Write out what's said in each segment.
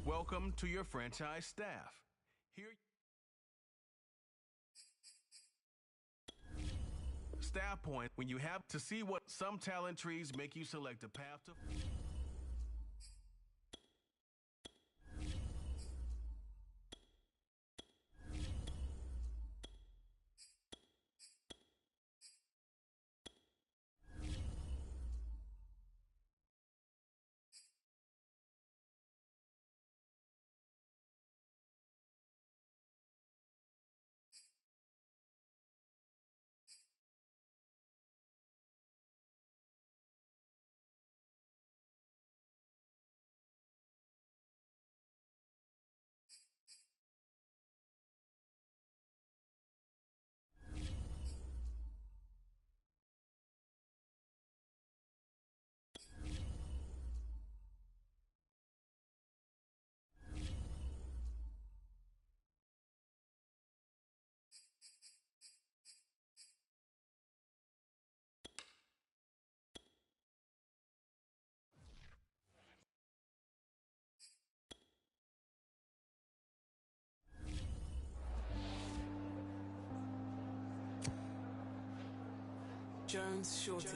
Welcome to your franchise staff. Here, staff point when you have to see what some talent trees make you select a path to. Jones Shorty.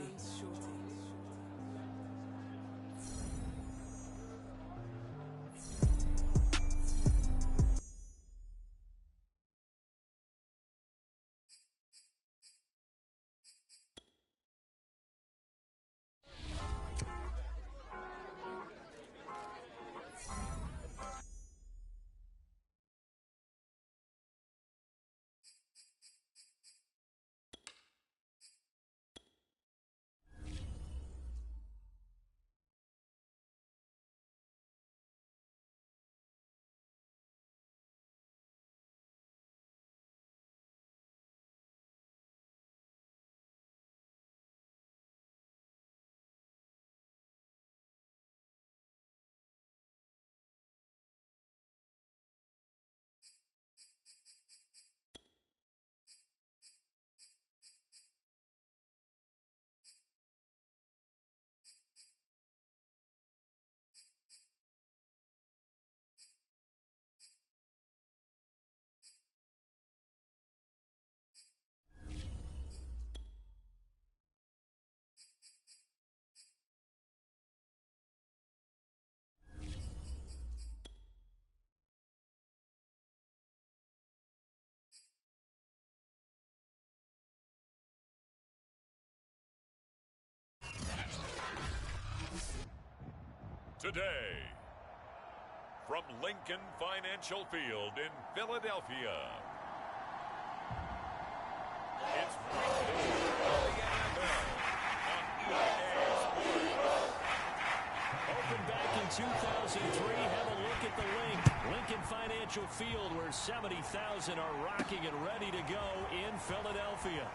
Today, from Lincoln Financial Field in Philadelphia, it's week 4 of the NFL on EA Sports. Opened back in 2003, have a look at the link. Lincoln Financial Field, where 70,000 are rocking and ready to go in Philadelphia.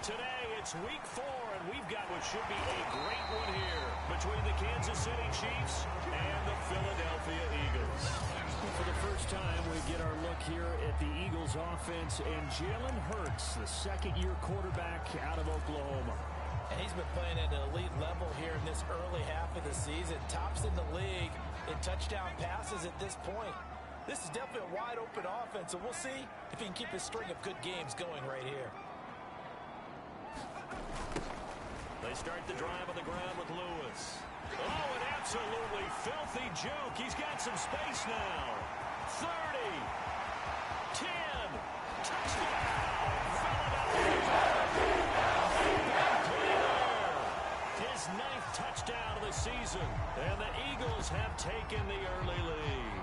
Today, it's week 4, and we've got what should be a great one here between the Kansas City Chiefs and the Philadelphia Eagles. For the first time, we get our look here at the Eagles offense, and Jalen Hurts, the second-year quarterback out of Oklahoma. And he's been playing at an elite level here in this early half of the season. Tops in the league in touchdown passes at this point. This is definitely a wide-open offense, so we'll see if he can keep his string of good games going right here. They start the drive on the ground with Lewis. Oh, an absolutely filthy juke. He's got some space now. 30. 10. Touchdown. His 9th touchdown of the season. And the Eagles have taken the early lead.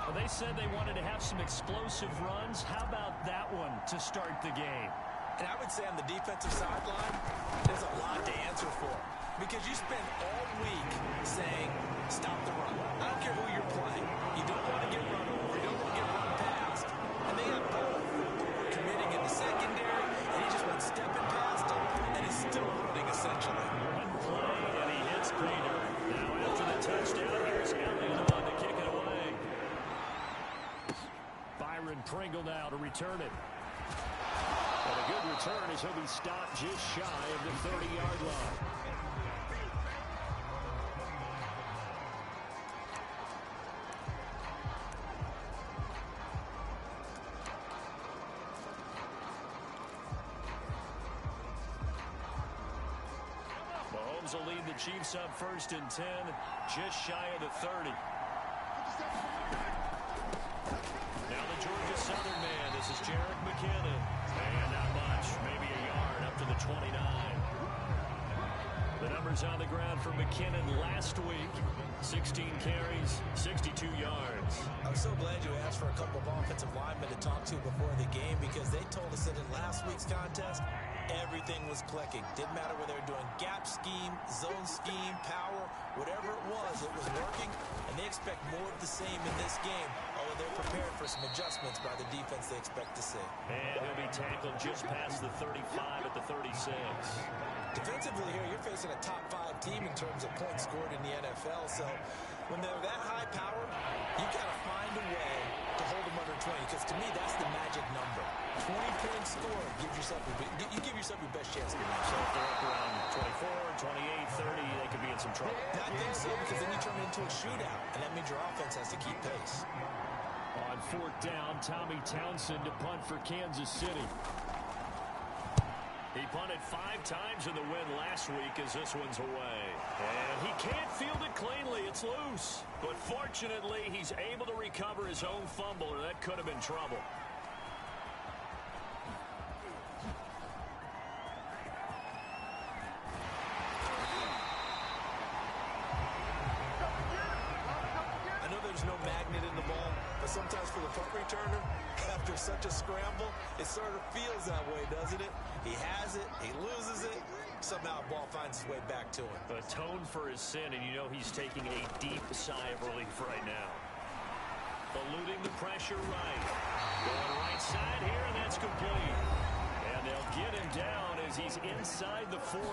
Well, they said they wanted to have some explosive runs. How about that one to start the game? And I would say on the defensive sideline, there's a lot to answer for. Because you spend all week saying, stop the run. I don't care who you're playing. You don't want to get run over. You don't want to get run past. And they have both. We're committing in the secondary, and he just went stepping past him, and is still running, essentially. One play, and he hits Peter. Now after the touchdown, here's Elliott on to kick it away. Byron Pringle now to return it. And a good return as he'll be stopped just shy of the 30-yard line. Rams will lead the Chiefs up 1st and 10, just shy of the 30. Now the Georgia Southern man. This is Jerick McKinnon. And not much, maybe a yard up to the 29. The numbers on the ground for McKinnon last week. 16 carries, 62 yards. I'm so glad you asked for a couple of offensive linemen to talk to before the game, because they told us that in last week's contest, everything was clicking. Didn't matter whether they were doing gap scheme, zone scheme, power, whatever it was working, and they expect more of the same in this game, although they're prepared for some adjustments by the defense they expect to see. And he'll be tackled just past the 35 at the 36. Defensively here, you're facing a top 5 team in terms of points scored in the NFL, so when they're that high powered, you got to find a way to hold them under 20, because to me, that's the magic number. 20-point score gives yourself you give yourself your best chance to win. So if they're up around 24, 28, 30, they could be in some trouble. I think so, because then you turn it into a shootout, and that means your offense has to keep pace. On 4th down, Tommy Townsend to punt for Kansas City. He punted 5 times in the win last week as this one's away. And he can't field it cleanly. It's loose. But fortunately, he's able to recover his own fumble, or that could have been trouble. I know there's no magnet in the ball, but sometimes for the punt returner, after such a scramble, it sort of feels that way, doesn't it? He has it, he loses it, somehow the ball finds its way back to him. Atone for his sin, and you know he's taking a deep sigh of relief right now. Eluding the pressure right. Going right side here, and that's complete. And they'll get him down as he's inside the 40.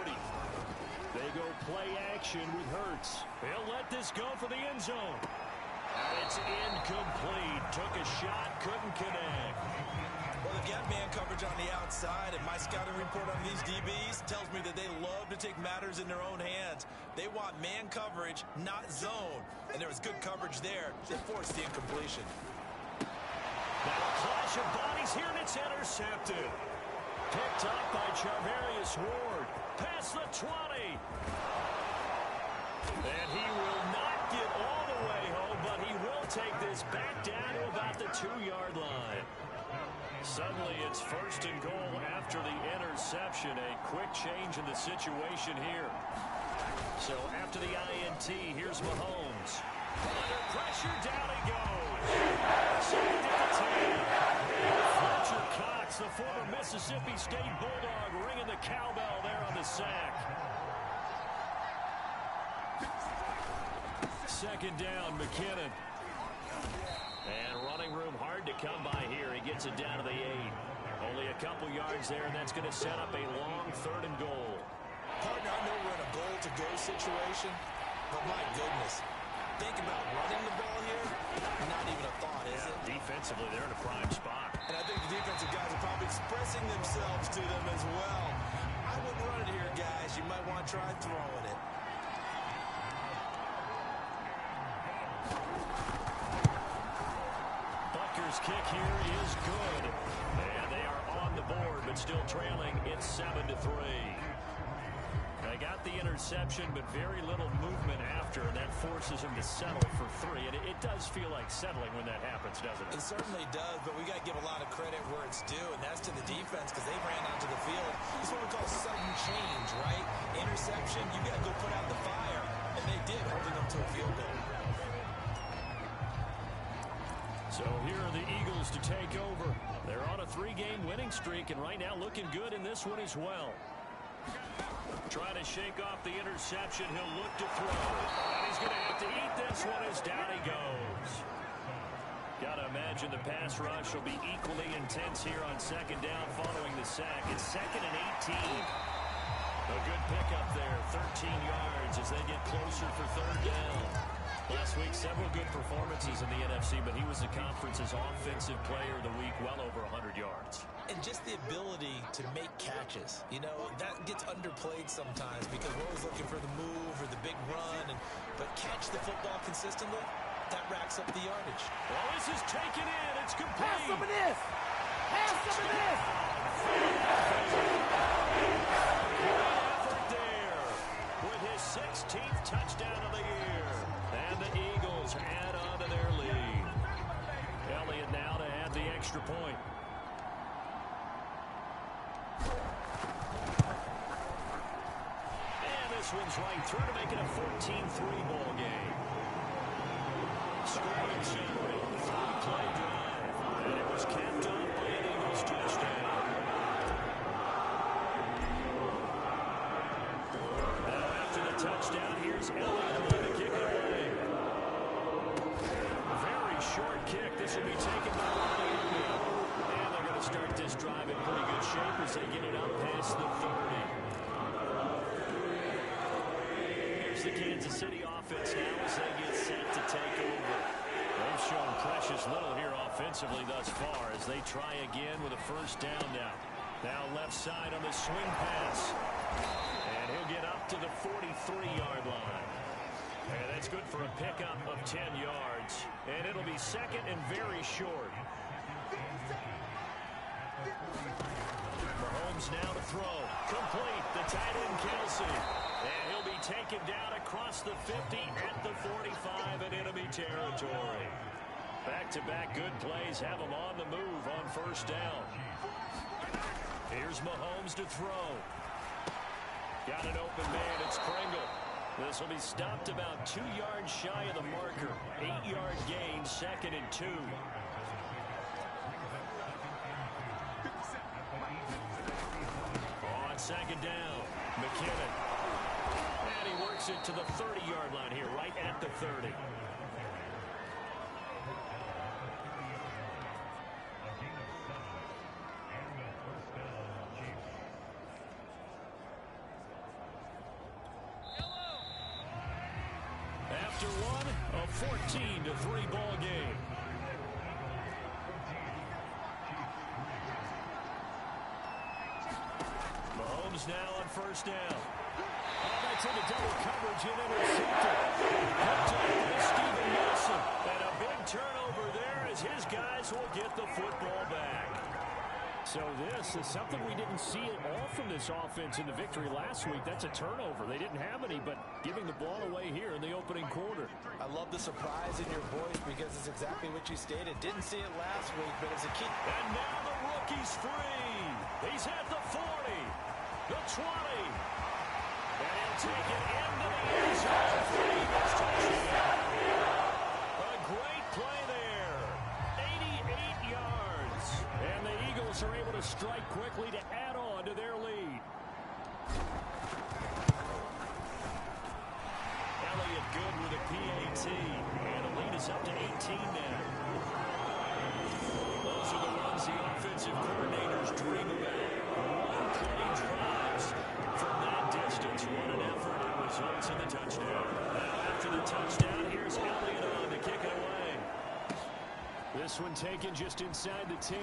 They go play action with Hurts. He'll let this go for the end zone. It's incomplete. Took a shot, couldn't connect. Well, they've got man coverage on the outside, and my scouting report on these DBs tells me that they love to take matters in their own hands. They want man coverage, not zone. And there was good coverage there that forced the incompletion. Now a clash of bodies here, and it's intercepted. Picked up by Charvarius Ward. Past the 20. And he will not get all the way home, but he will take this back down to about the 2-yard line. Suddenly it's 1st and goal after the interception. A quick change in the situation here. So after the INT, here's Mahomes. Under pressure, down he goes. Saved at the 10. Fletcher Cox, the former Mississippi State Bulldog, ringing the cowbell there on the sack. 2nd down, McKinnon. And running room hard to come by here. He gets it down to the 8. Only a couple yards there, and that's going to set up a long 3rd and goal. Partner, I know we're in a goal-to-go situation, but my goodness, think about running the ball here. Not even a thought, is it? Defensively, they're in a prime spot. And I think the defensive guys are probably expressing themselves to them as well. I wouldn't run it here, guys. You might want to try throwing it. Kick here is good. And they are on the board, but still trailing. It's 7-3. They got the interception, but very little movement after, and that forces him to settle for 3. And it does feel like settling when that happens, doesn't it? It certainly does, but we got to give a lot of credit where it's due, and that's to the defense, because they ran onto the field. This is what we call sudden change, right? Interception, you got to go put out the fire, and they did, holding them to a field goal. So here are the Eagles to take over. They're on a 3-game winning streak, and right now looking good in this one as well. Trying to shake off the interception. He'll look to throw. And he's going to have to eat this one as down he goes. Got to imagine the pass rush will be equally intense here on 2nd down following the sack. It's 2nd and 18. A good pickup there, 13 yards as they get closer for 3rd down. Last week, several good performances in the NFC, but he was the conference's offensive player of the week, well over 100 yards. And just the ability to make catches. You know, that gets underplayed sometimes because we're always looking for the move or the big run. But catch the football consistently, that racks up the yardage. Well, this is taken in. It's complete. Pass some of this. Pass some of this. Good effort there with his 16th touchdown of the year. And the Eagles add on to their lead. Elliott now to add the extra point. And this one's right through to make it a 14-3 ball game. Scoring summary, 3-play drive. And it was capped off by an Eagles touchdown. Now after the touchdown, here's Elliott to kick it away. Very short kick. This will be taken by Elliott. And they're going to start this drive in pretty good shape as they get it up past the 30. Here's the Kansas City offense now as they get set to take over. They've shown precious little here offensively thus far as they try again with a first down now. Now left side on the swing pass. And he'll get up to the 43-yard line. And that's good for a pickup of 10 yards. And it'll be second and very short. Mahomes now to throw. Complete. The tight end, Kelsey. And he'll be taken down across the 50 at the 45 in enemy territory. Back-to-back good plays have him on the move on first down. Here's Mahomes to throw. Got an open man. It's Pringle. This will be stopped about 2 yards shy of the marker. 8-yard gain, second and 2. On second down, McKinnon. And he works it to the 30-yard line here, right at the 30. After one, a 14-3 ball game. Mahomes now on first down. Oh, that's into double coverage and intercepted. Picked up by Steven Wilson. And a big turnover there as his guys will get the football back. So this is something we didn't see at all from this offense in the victory last week. That's a turnover. They didn't have any, but giving the ball away here in the opening quarter. I love the surprise in your voice because it's exactly what you stated. Didn't see it last week, but as a key. And now the rookie's free. He's at the 40, the 20. And he'll take it into the end zone for the Eagles touchdown. A great play there. 88 yards. And the Eagles are able to strike quickly to add on to their lead. Elliott good with a PAT. And the lead is up to 18 now. Those are the ones the offensive coordinators dream about. One-play drives from that distance. What an effort. It results in the touchdown. Now after the touchdown, here's Elliott on to kick it away. This one taken just inside the 10.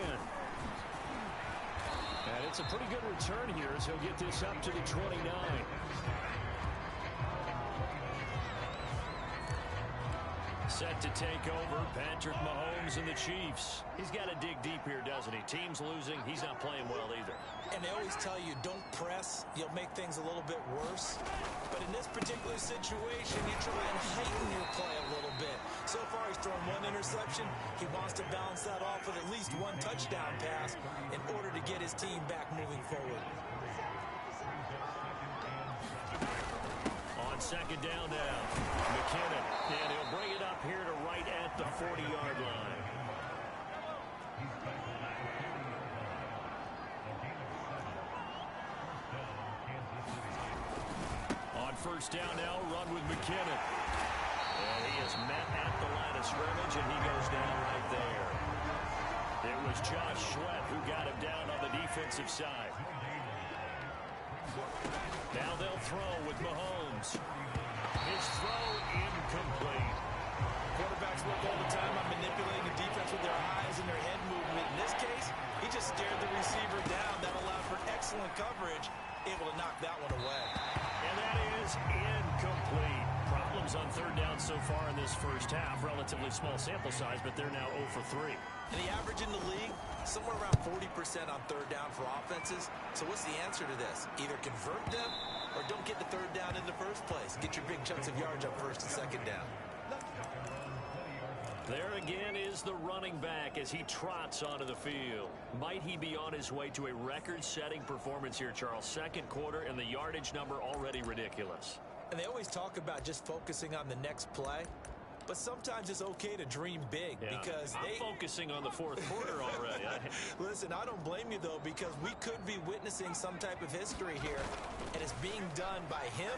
And it's a pretty good return here as he'll get this up to the 29. Set to take over, Patrick Mahomes and the Chiefs. He's got to dig deep here, doesn't he? Team's losing. He's not playing well either. And they always tell you, don't press. You'll make things a little bit worse. But in this particular situation, you try and heighten your play a little bit. So far, he's thrown one interception. He wants to balance that off with at least one touchdown pass in order to get his team back moving forward. On second down now, McKinnon. And he'll bring it up here to right at the 40-yard line. On first down now, run with McKinnon. And he is met at the line of scrimmage, and he goes down right there. It was Josh Sweat who got him down on the defensive side. Now they'll throw with Mahomes. His throw incomplete. Quarterbacks look all the time on manipulating the defense with their eyes and their head movement. In this case, he just stared the receiver down. That allowed for excellent coverage, able to knock that one away. And that is incomplete. Problems on third down so far in this first half. Relatively small sample size, but they're now 0 for 3. And the average in the league, somewhere around 40% on third down for offenses. So what's the answer to this? Either convert them or don't get the third down in the first place. Get your big chunks of yards on first and second down. There again is the running back as he trots onto the field. Might he be on his way to a record-setting performance here, Charles? Second quarter, and the yardage number already ridiculous. And they always talk about just focusing on the next play. But sometimes it's okay to dream big because I'm focusing on the fourth quarter already. Listen, I don't blame you, though, because we could be witnessing some type of history here, and it's being done by him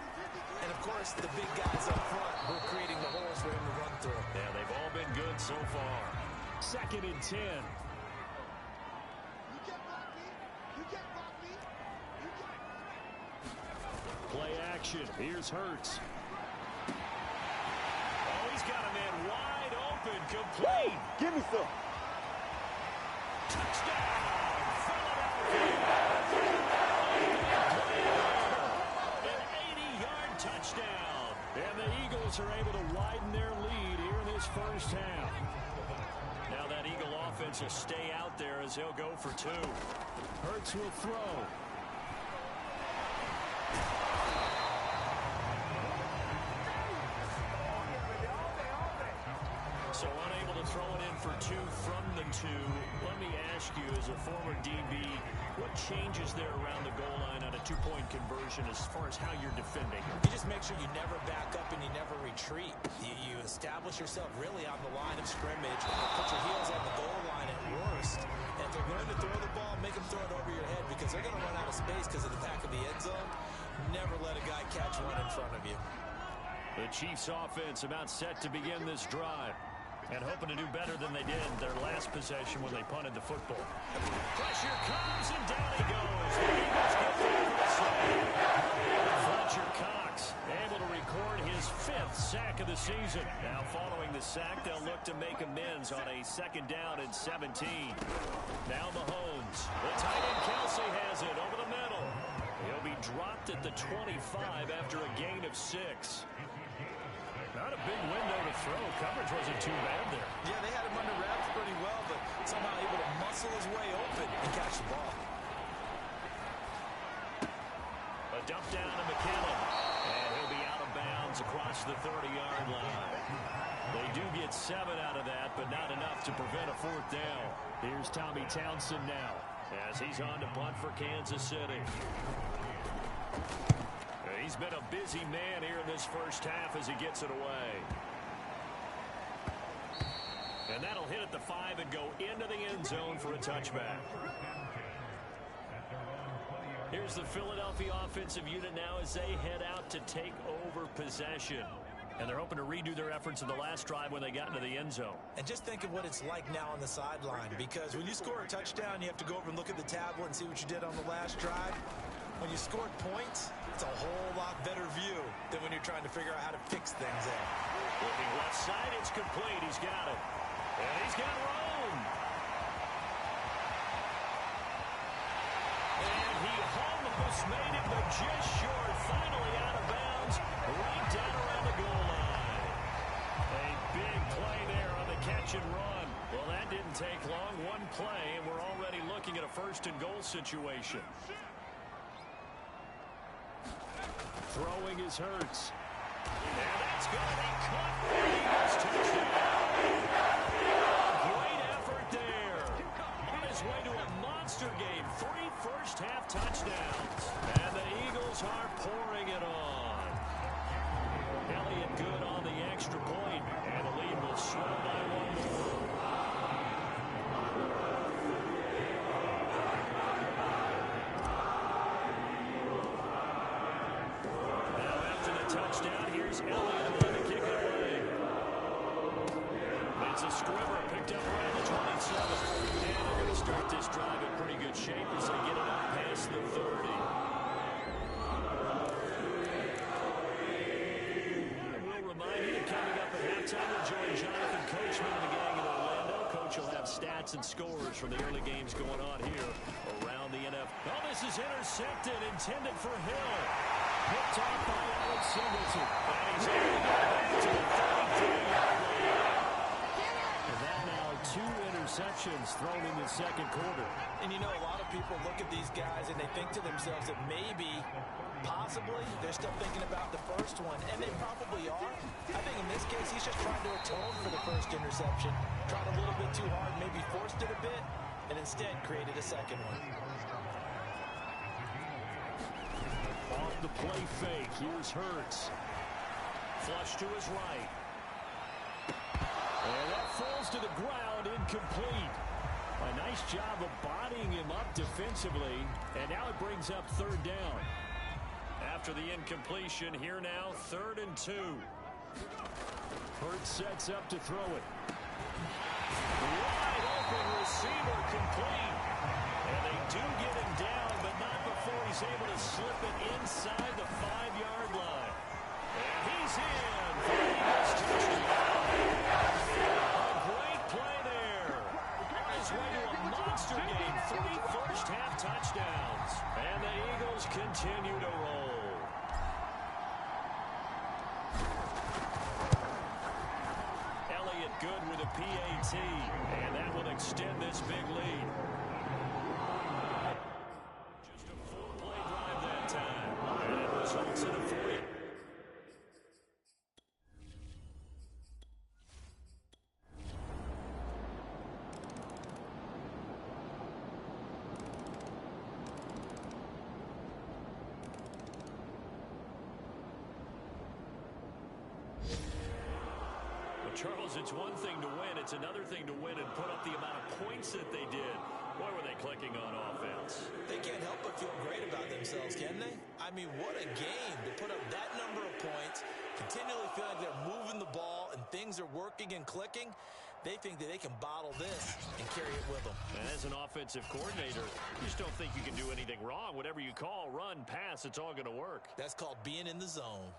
and, of course, the big guys up front who are creating the holes for him to run through. Yeah, they've all been good so far. 2nd and 10. Play action. Here's Hurts. Oh, he's got a man wide open. Complete. Give me some. Touchdown. Philadelphia. An 80-yard touchdown. And the Eagles are able to widen their lead here in this first half. Now that Eagle offense will stay out there as they'll go for 2. Hurts will throw. So unable to throw it in for 2 from the 2. Let me ask you, as a former DB, what changes there around the goal line on a 2-point conversion as far as how you're defending? You just make sure you never back up and you never retreat. You establish yourself really on the line of scrimmage, put your heels on the goal line at worst. And if they're going to throw the ball, make them throw it over your head because they're going to run out of space because of the back of the end zone. Never let a guy catch one in front of you. The Chiefs offense about set to begin this drive. And hoping to do better than they did their last possession when they punted the football. Pressure comes, and down he goes. The Eagles get there for the save. Fletcher Cox able to record his 5th sack of the season. Now following the sack, they'll look to make amends on a 2nd down and 17. Now Mahomes. The tight end Kelsey has it over the middle. He'll be dropped at the 25 after a gain of 6. Not a big window to throw. Coverage wasn't too bad there. Yeah, they had him under wraps pretty well, but somehow able to muscle his way open and catch the ball. A dump down to McKinnon. And he'll be out of bounds across the 30-yard line. They do get 7 out of that, but not enough to prevent a 4th down. Here's Tommy Townsend now as he's on to punt for Kansas City. He's been a busy man here in this first half as he gets it away. And that'll hit at the 5 and go into the end zone for a touchback. Here's the Philadelphia offensive unit now as they head out to take over possession. And they're hoping to redo their efforts in the last drive when they got into the end zone. And just think of what it's like now on the sideline, because when you score a touchdown, you have to go over and look at the tablet and see what you did on the last drive. When you scored points, it's a whole lot better view than when you're trying to figure out how to fix things in. Looking left side, it's complete. He's got it. And he's got Rome. And he almost made it, but just short. Finally out of bounds, right down around the goal line. A big play there on the catch and run. Well, that didn't take long. One play, and we're already looking at a 1st and goal situation. Throwing is Hurts. And that's going to be caught for the Eagles touchdown. Great effort there. On his way to a monster game. 3 first-half touchdowns. And the Eagles are pouring it on. Elliott good on the extra point. And the lead will swell by 1 more. Touchdown. Here's Elliott to kick it away. It's a scrimmer picked up around the 27. And they're going to start this drive in pretty good shape as they get it up past the 30. We'll remind you that coming up at halftime, we'll join Jonathan Coachman and the gang in Orlando. Coach will have stats and scores from the early games going on here around the NFL. Oh, this is intercepted, intended for Hill. Picked off by Alex Singleton. And he's able to get back to the 33-yard line. And that now 2 interceptions. interceptions thrown in the second quarter. And you know, a lot of people look at these guys and they think to themselves that maybe, possibly, they're still thinking about the first one, and they probably are. I think in this case, he's just trying to atone for the first interception, tried a little bit too hard, maybe forced it a bit, and instead created a second one. Off the play fake, here's Hurts. Flush to his right. And that falls to the ground, incomplete. A nice job of bodying him up defensively, and now it brings up third down. After the incompletion, here now, 3rd and 2. Hurts sets up to throw it. Wide open receiver complete. And they do get him down, but not before he's able to slip it inside the 5-yard line. And he's in for the Eagles touchdown. A great play there. On his way to a monster game, 3 first-half touchdowns. And the Eagles continue to roll. Elliott good with a PAT, and that will extend this big lead. Just a 4-play drive that time, and it results in a 3. Charles, it's one thing to win. It's another thing to win and put up the amount of points that they did. Boy, were they clicking on offense. They can't help but feel great about themselves, can they? I mean, what a game to put up that number of points, continually feel like they're moving the ball and things are working and clicking. They think that they can bottle this and carry it with them. And as an offensive coordinator, you just don't think you can do anything wrong. Whatever you call, run, pass, it's all going to work. That's called being in the zone.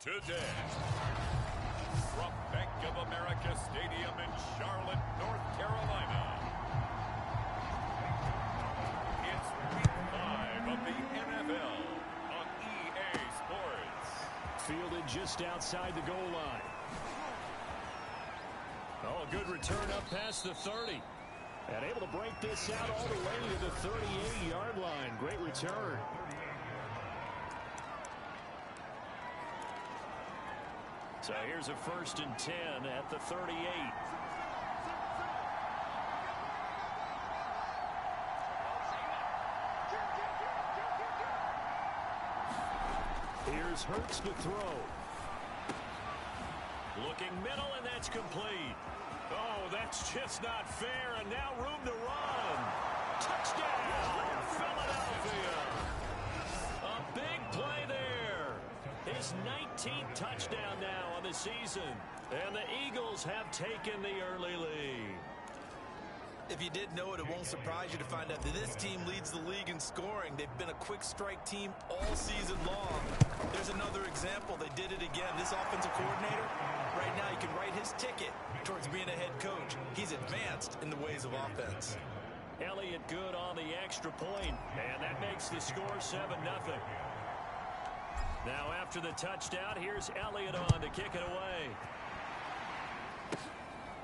Today, from Bank of America Stadium in Charlotte, North Carolina, it's Week 5 of the NFL on EA Sports. Fielded just outside the goal line. Oh, a good return up past the 30. And able to break this out all the way to the 38-yard line. Great return. So here's a 1st and 10 at the 38. Here's Hurts to throw. Looking middle, and that's complete. Oh, that's just not fair, and now room to run. Touchdown, Philadelphia. A big play there. His 19th touchdown now on the season. And the Eagles have taken the early lead. If you didn't know it, it won't surprise you to find out that this team leads the league in scoring. They've been a quick strike team all season long. There's another example. They did it again. This offensive coordinator, right now, he can write his ticket towards being a head coach. He's advanced in the ways of offense. Elliott good on the extra point, and that makes the score 7-0. Now after the touchdown, here's Elliott on to kick it away.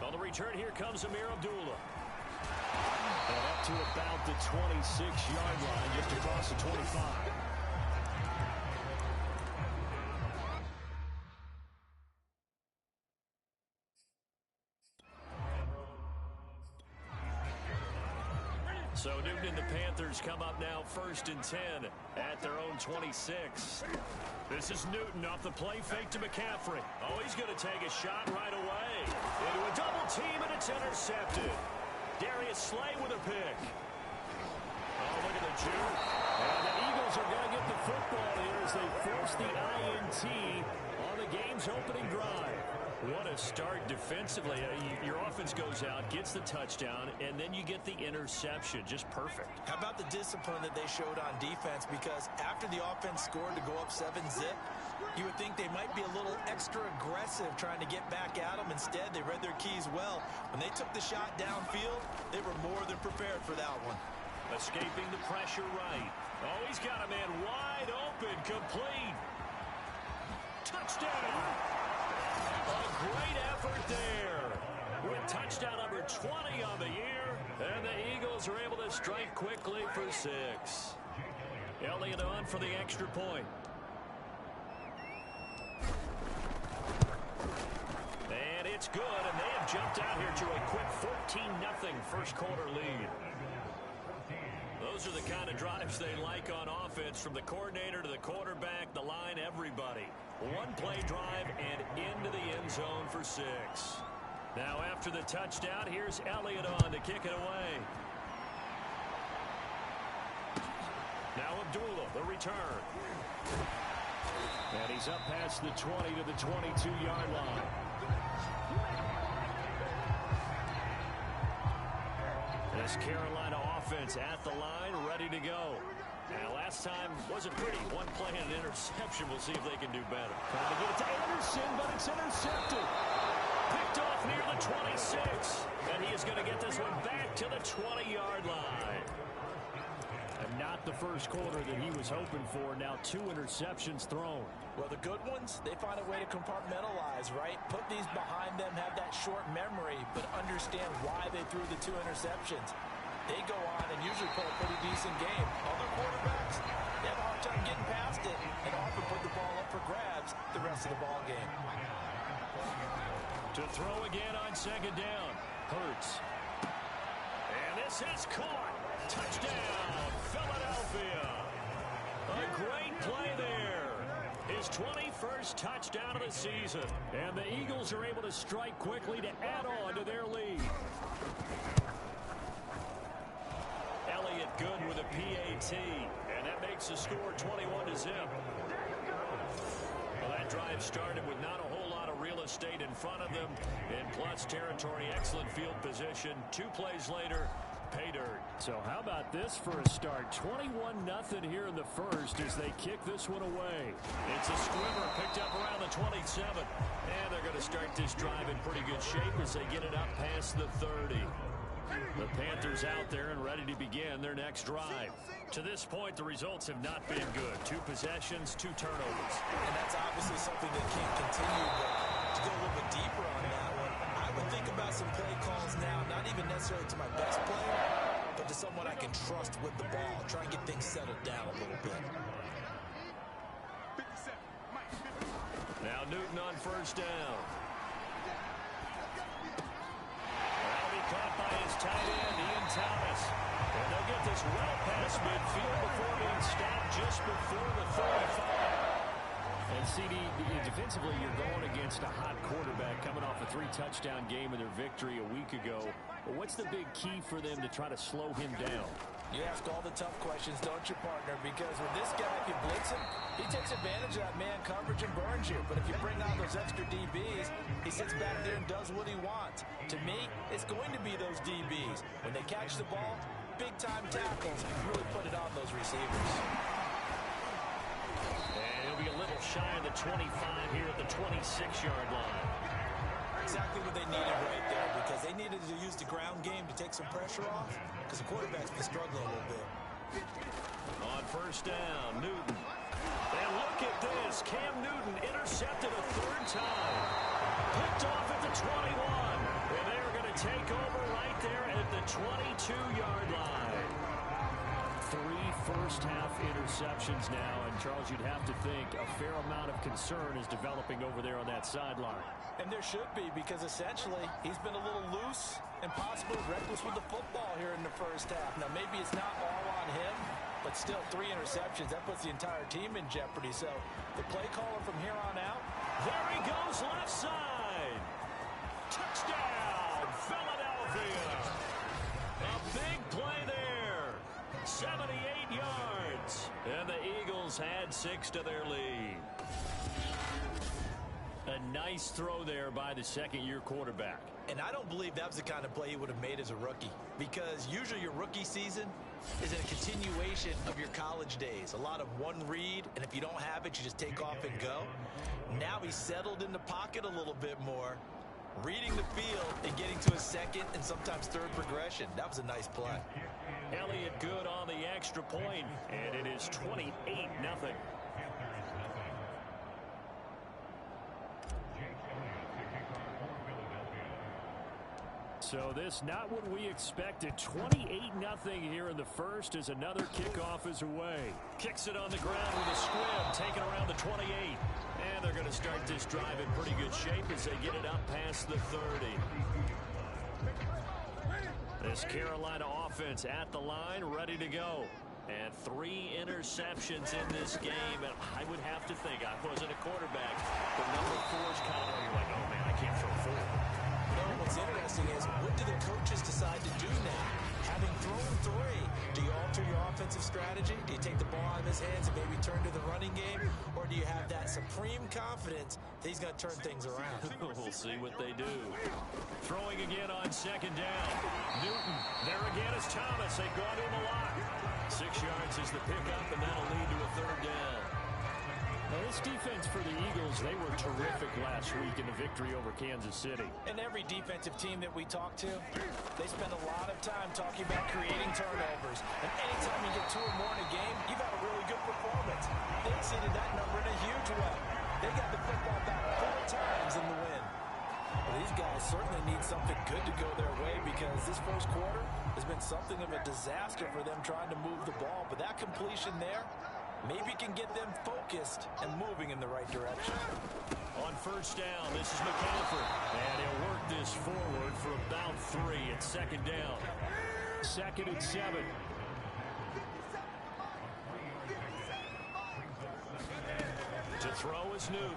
On the return, here comes Amir Abdullah. And up to about the 26-yard line, just across the 25. So Newton and the Panthers come up now 1st and 10 at their own 26. This is Newton off the play fake to McCaffrey. Oh, he's going to take a shot right away. Into a double team, and it's intercepted. Darius Slay with a pick. Oh, look at the juke. And the Eagles are going to get the football here as they force the INT on the game's opening drive. What a start defensively. Your offense goes out, gets the touchdown, and then you get the interception. Just perfect. How about the discipline that they showed on defense? Because after the offense scored to go up 7-zip, you would think they might be a little extra aggressive trying to get back at them. Instead, they read their keys well. When they took the shot downfield, they were more than prepared for that one. Escaping the pressure right. Oh, he's got a man wide open, complete. Touchdown! A great effort there. With touchdown number 20 on the year, and the Eagles are able to strike quickly for 6. Elliott on for the extra point. And it's good, and they have jumped out here to a quick 14-0 first quarter lead. Those are the kind of drives they like on offense, from the coordinator to the quarterback, the line, everybody. One play drive and into the end zone for 6. Now after the touchdown, here's Elliott on to kick it away. Now Abdullah, the return. And he's up past the 20 to the 22-yard line. This Carolina offense at the line, ready to go. Now, last time wasn't pretty. One play and an interception. We'll see if they can do better. Trying to get it to Anderson, but it's intercepted. Picked off near the 26. And he is going to get this one back to the 20-yard line. And not the first quarter that he was hoping for. Now 2 interceptions thrown. Well, the good ones, they find a way to compartmentalize, right? Put these behind them, have that short memory, but understand why they threw the 2 interceptions. They go on and usually play a pretty decent game. Other quarterbacks, they have a hard time getting past it and often put the ball up for grabs the rest of the ball game. To throw again on 2nd down. Hurts. And this is caught. Touchdown, Philadelphia. A great play there. His 21st touchdown of the season. And the Eagles are able to strike quickly to add on to their lead. Elliott good with a PAT. And that makes the score 21-0. Well, that drive started with not a whole lot of real estate in front of them. In plus territory, excellent field position. 2 plays later, pay dirt. So how about this for a start? 21-0 here in the first as they kick this one away. It's a scrimmer picked up around the 27. And they're going to start this drive in pretty good shape as they get it up past the 30. The Panthers out there and ready to begin their next drive. To this point, the results have not been good. 2 possessions, 2 turnovers. And that's obviously something that can't continue, but to go a little bit deeper on that one, I would think about some play calls now, not even necessarily to my best player, but to someone I can trust with the ball. Try and get things settled down a little bit. Now Newton on 1st down. Caught by his tight end, Ian Thomas. And they'll get this well past midfield before being stopped just before the 35. And CD, defensively, you're going against a hot quarterback coming off a 3-touchdown game in their victory a week ago. But what's the big key for them to try to slow him down? You ask all the tough questions, don't you, partner? Because with this guy, if you blitz him, he takes advantage of that man coverage and burns you. But if you bring on those extra DBs, he sits back there and does what he wants. To me, it's going to be those DBs. When they catch the ball, big-time tackles, really put it on those receivers. And he'll be a little shy of the 25 here at the 26-yard line. exactly what they needed right there, because they needed to use the ground game to take some pressure off, because the quarterback's been struggling a little bit. On first down, Newton. And look at this. Cam Newton intercepted a third time. Picked off at the 21. And they're going to take over right there at the 22-yard line. 3 first-half interceptions now. And, Charles, you'd have to think a fair amount of concern is developing over there on that sideline. And there should be, because essentially he's been a little loose and possibly reckless with the football here in the first half. Now, maybe it's not all on him, but still 3 interceptions. That puts the entire team in jeopardy. So the play caller from here on out. There he goes, left side. Touchdown, Philadelphia. A big play there. 78 yards. And the Eagles had 6 to their lead. A nice throw there by the second-year quarterback. And I don't believe that was the kind of play he would have made as a rookie, because usually your rookie season is a continuation of your college days. A lot of one read, and if you don't have it, you just take off and go. Now he's settled in the pocket a little bit more, reading the field and getting to his second and sometimes third progression. That was a nice play. Elliott good on the extra point, and it is 28-0. So this not what we expected. 28-0 here in the first as another kickoff is away. Kicks it on the ground with a squib, taken around the 28. And they're going to start this drive in pretty good shape as they get it up past the 30. This Carolina offense at the line, ready to go. And 3 interceptions in this game. And I would have to think, I wasn't a quarterback, but number 4's kind of, you're like, oh man, I can't throw 4. What's interesting is, what do the coaches decide to do now? Having thrown 3, do you alter your offensive strategy? Do you take the ball out of his hands and maybe turn to the running game? Or do you have that supreme confidence that he's going to turn things around? We'll see what they do. Throwing again on second down. Newton, there again is Thomas. They've gone to him a lot. 6 yards is the pickup, and that'll lead to a third down. Now, this defense for the Eagles, they were terrific last week in the victory over Kansas City. And every defensive team that we talk to, they spend a lot of time talking about creating turnovers. And anytime you get 2 or more in a game, you've had a really good performance. They exceeded that number in a huge way. They got the football back 4 times in the win. Well, these guys certainly need something good to go their way, because this first quarter has been something of a disaster for them trying to move the ball. But that completion there, maybe can get them focused and moving in the right direction. On first down, this is McCaffrey. And he'll work this forward for about 3 at second down. 2nd and 7. To throw is Newton.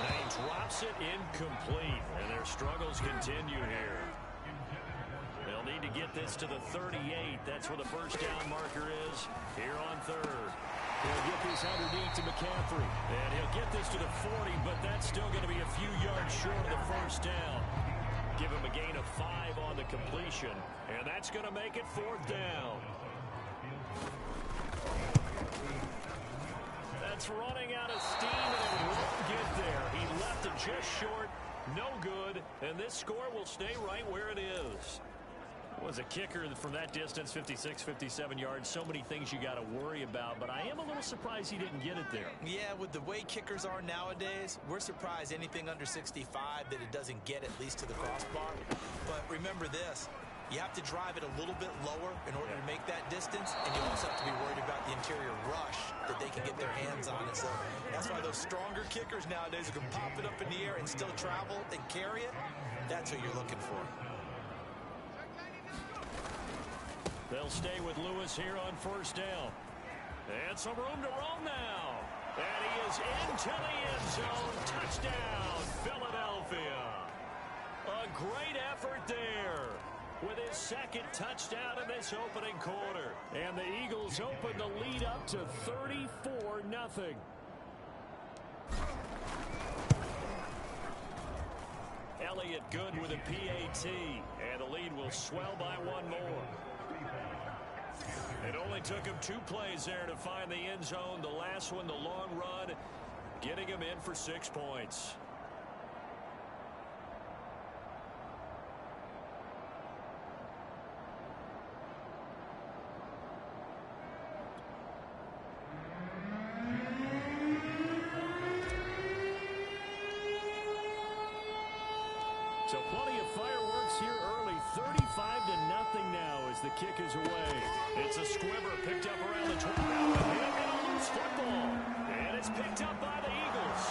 And he drops it incomplete. And their struggles continue here. They'll need to get this to the 38. That's where the first down marker is here on 3rd. He'll get this underneath to McCaffrey. And he'll get this to the 40, but that's still going to be a few yards short of the first down. Give him a gain of 5 on the completion, and that's going to make it 4th down. That's running out of steam, and it won't get there. He left it just short, no good, and this score will stay right where it is. Was a kicker from that distance, 56, 57 yards. So many things you got to worry about, but I am a little surprised he didn't get it there. Yeah, with the way kickers are nowadays, we're surprised anything under 65 that it doesn't get at least to the crossbar. But remember this, you have to drive it a little bit lower in order to make that distance, and you also have to be worried about the interior rush that they can get their hands on it. So that's why those stronger kickers nowadays who can pop it up in the air and still travel and carry it, that's what you're looking for. They'll stay with Lewis here on first down. And some room to roam now. And he is into the end zone. Touchdown, Philadelphia. A great effort there with his 2nd touchdown in this opening quarter. And the Eagles open the lead up to 34-0. Elliott good with a PAT. And the lead will swell by 1 more. It only took him 2 plays there to find the end zone. The last one, the long run, getting him in for 6 points. as the kick is away. It's a squibber picked up around the 20. Now with him and a loose football. And it's picked up by the Eagles.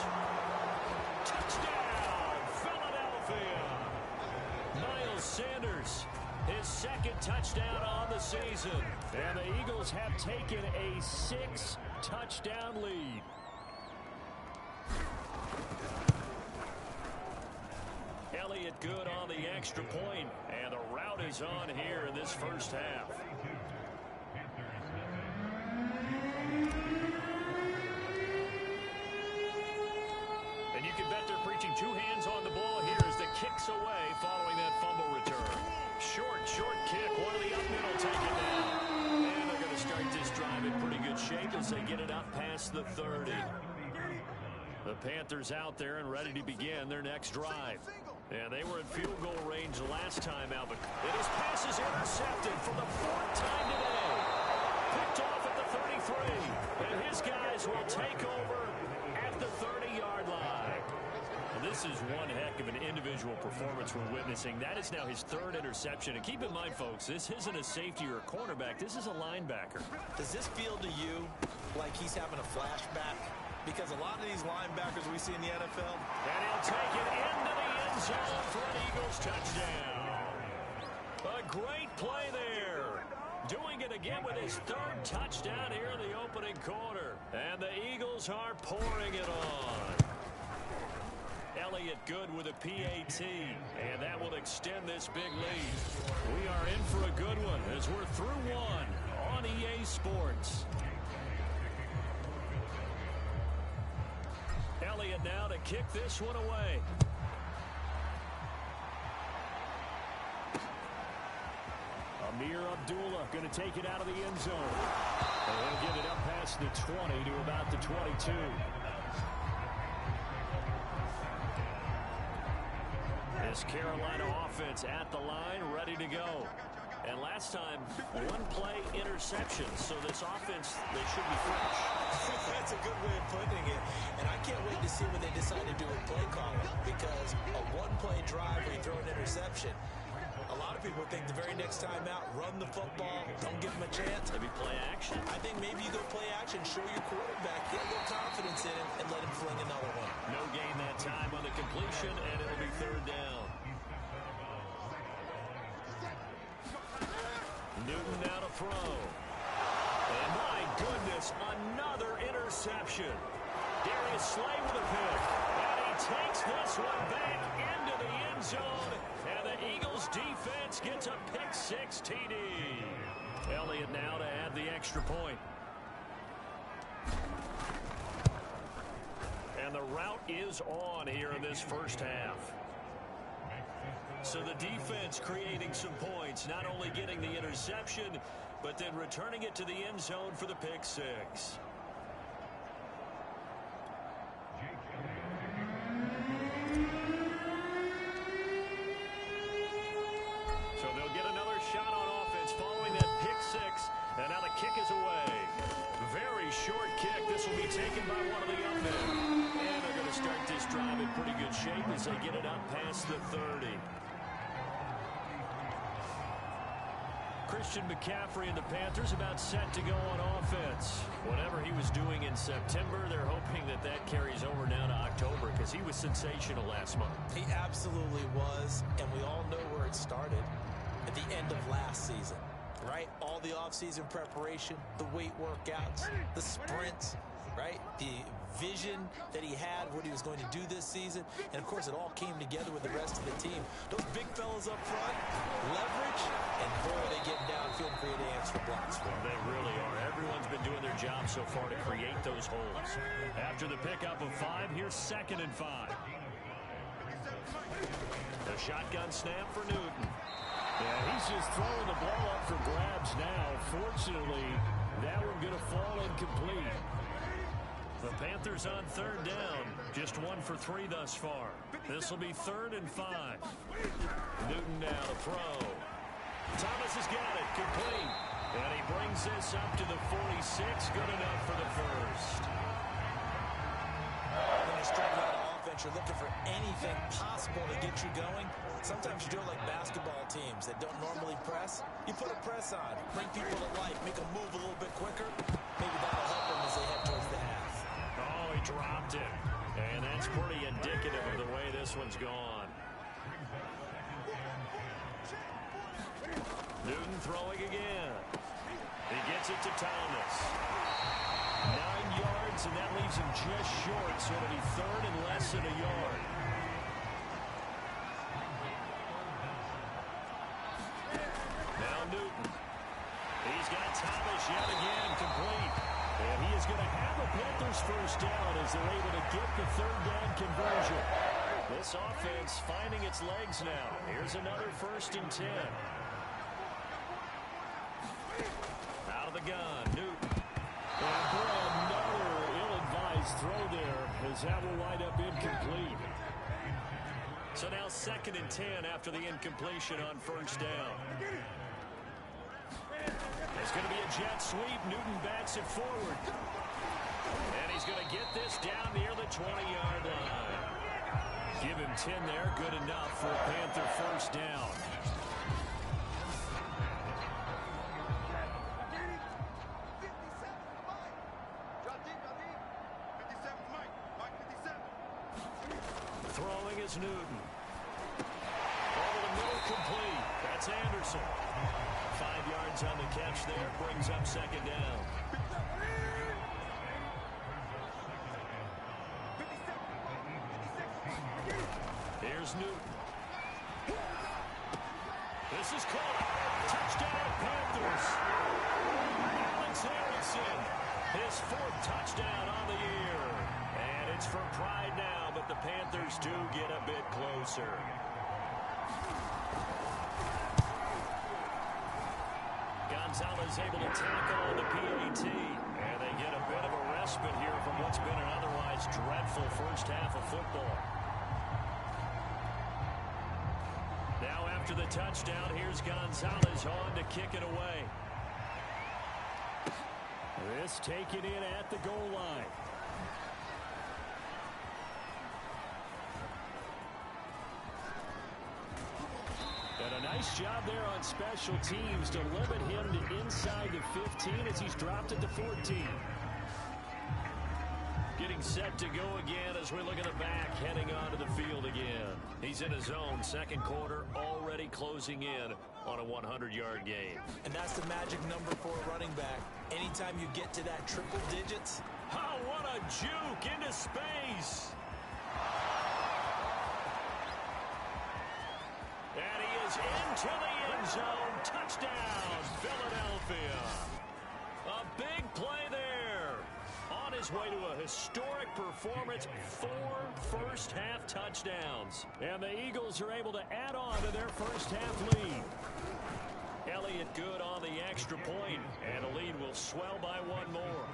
Touchdown, Philadelphia. Miles Sanders, his second touchdown on the season. And the Eagles have taken a 6-touchdown lead. Elliott good on the extra point, and the route is on here in this first half. And you can bet they're preaching two hands on the ball here as the kick's away following that fumble return. Short kick. One of the up middle take it down. And they're going to start this drive in pretty good shape as they get it up past the 30. The Panthers out there and ready to begin their next drive. And they were in field goal range last time out, but his pass is intercepted for the fourth time today. Picked off at the 33. And his guys will take over at the 30-yard line. Well, this is one heck of an individual performance we're witnessing. That is now his third interception. And keep in mind, folks, this isn't a safety or a cornerback. This is a linebacker. Does this feel to you like he's having a flashback? Because a lot of these linebackers we see in the NFL. And he'll take it into the end zone for an Eagles touchdown. A great play there. Doing it again with his third touchdown here in the opening quarter. And the Eagles are pouring it on. Elliott good with a PAT. And that will extend this big lead. We are in for a good one as we're through one on EA Sports. Elliott now to kick this one away. Amir Abdullah going to take it out of the end zone. And he'll get it up past the 20 to about the 22. This Carolina offense at the line, ready to go. And last time, one play interception. So this offense, they should be fresh. That's a good way of putting it. And I can't wait to see what they decide to do with play calling. Because a one-play drive where you throw an interception, a lot of people think the very next time out, run the football, don't give them a chance. Maybe play action. I think maybe you go play action, show your quarterback, get a little confidence in him, and let him fling another one. No gain that time on the completion, and it'll be third down. Newton now to throw. And my goodness, another interception. Darius Slay with a pick. And he takes this one back into the end zone. And the Eagles defense gets a pick-6 TD. Elliott now to add the extra point. And the route is on here in this first half. So the defense creating some points, not only getting the interception, but then returning it to the end zone for the pick-6. So they'll get another shot on offense following that pick-6, and now the kick is away. Very short kick. This will be taken by one of the young men. And they're going to start this drive in pretty good shape as they get it up past the 30. Christian McCaffrey and the Panthers about set to go on offense. Whatever he was doing in September, they're hoping that that carries over now to October because he was sensational last month. He absolutely was, and we all know where it started at the end of last season, right? All the offseason preparation, the weight workouts, the sprints, right? The vision that he had, what he was going to do this season. And, of course, it all came together with the rest of the team. Those big fellas up front, leverage, and boy, they get downfield and create answer blocks for them. They really are. Everyone's been doing their job so far to create those holes. After the pickup of 5, here's 2nd and 5. The shotgun snap for Newton. Yeah, he's just throwing the ball up for grabs now. Fortunately, that one going to fall incomplete. The Panthers on 3rd down. Just 1 for 3 thus far. This will be 3rd and 5. Newton now to throw. Thomas has got it. Complete. And he brings this up to the 46. Good enough for the first. When they struggle out offense, you're looking for anything possible to get you going. Sometimes you do it like basketball teams that don't normally press. You put a press on, bring people to life, make them move a little bit quicker. Maybe that'll help them as they head towards the half. Oh, he dropped it. And that's pretty indicative of the way this one's gone. Newton throwing again. He gets it to Thomas. 9 yards, and that leaves him just short, so it'll be third and less than a yard. Now Newton. He's got Thomas yet again complete. And he is going to have the Panthers first down as they're able to get the third down conversion. This offense finding its legs now. Here's another 1st and 10. Out of the gun, Newton. And boy, another ill-advised throw there as that will wind up incomplete. So now 2nd and 10 after the incompletion on 1st down. It's going to be a jet sweep. Newton bats it forward. And he's going to get this down near the 20-yard line. Give him 10 there. Good enough for a Panther 1st down. Throwing is Newton. Over the middle, complete. That's Anderson. 5 yards on the catch there. Brings up 2nd down. Here's Newton. This is caught. Touchdown, Panthers. Alex Harrison. His 4th touchdown on the year. And it's for pride now, but the Panthers do get a bit closer. Gonzalez able to tackle on the PAT. And they get a bit of a respite here from what's been an otherwise dreadful first half of football. Now after the touchdown, here's Gonzalez on to kick it away. This taken in at the goal line. And a nice job there on special teams to limit him to inside the 15 as he's dropped it to 14. Getting set to go again as we look at the back, heading onto the field again. He's in his own 2nd quarter, already closing in on a 100-yard game. And that's the magic number for a running back. Anytime you get to that triple digits. Oh, what a juke into space. And he is into the end zone. Touchdown, Philadelphia. A big play there. On his way to a historic performance, 4 first-half touchdowns. And the Eagles are able to add on to their first-half lead. Elliott good on the extra point, and the lead will swell by 1 more.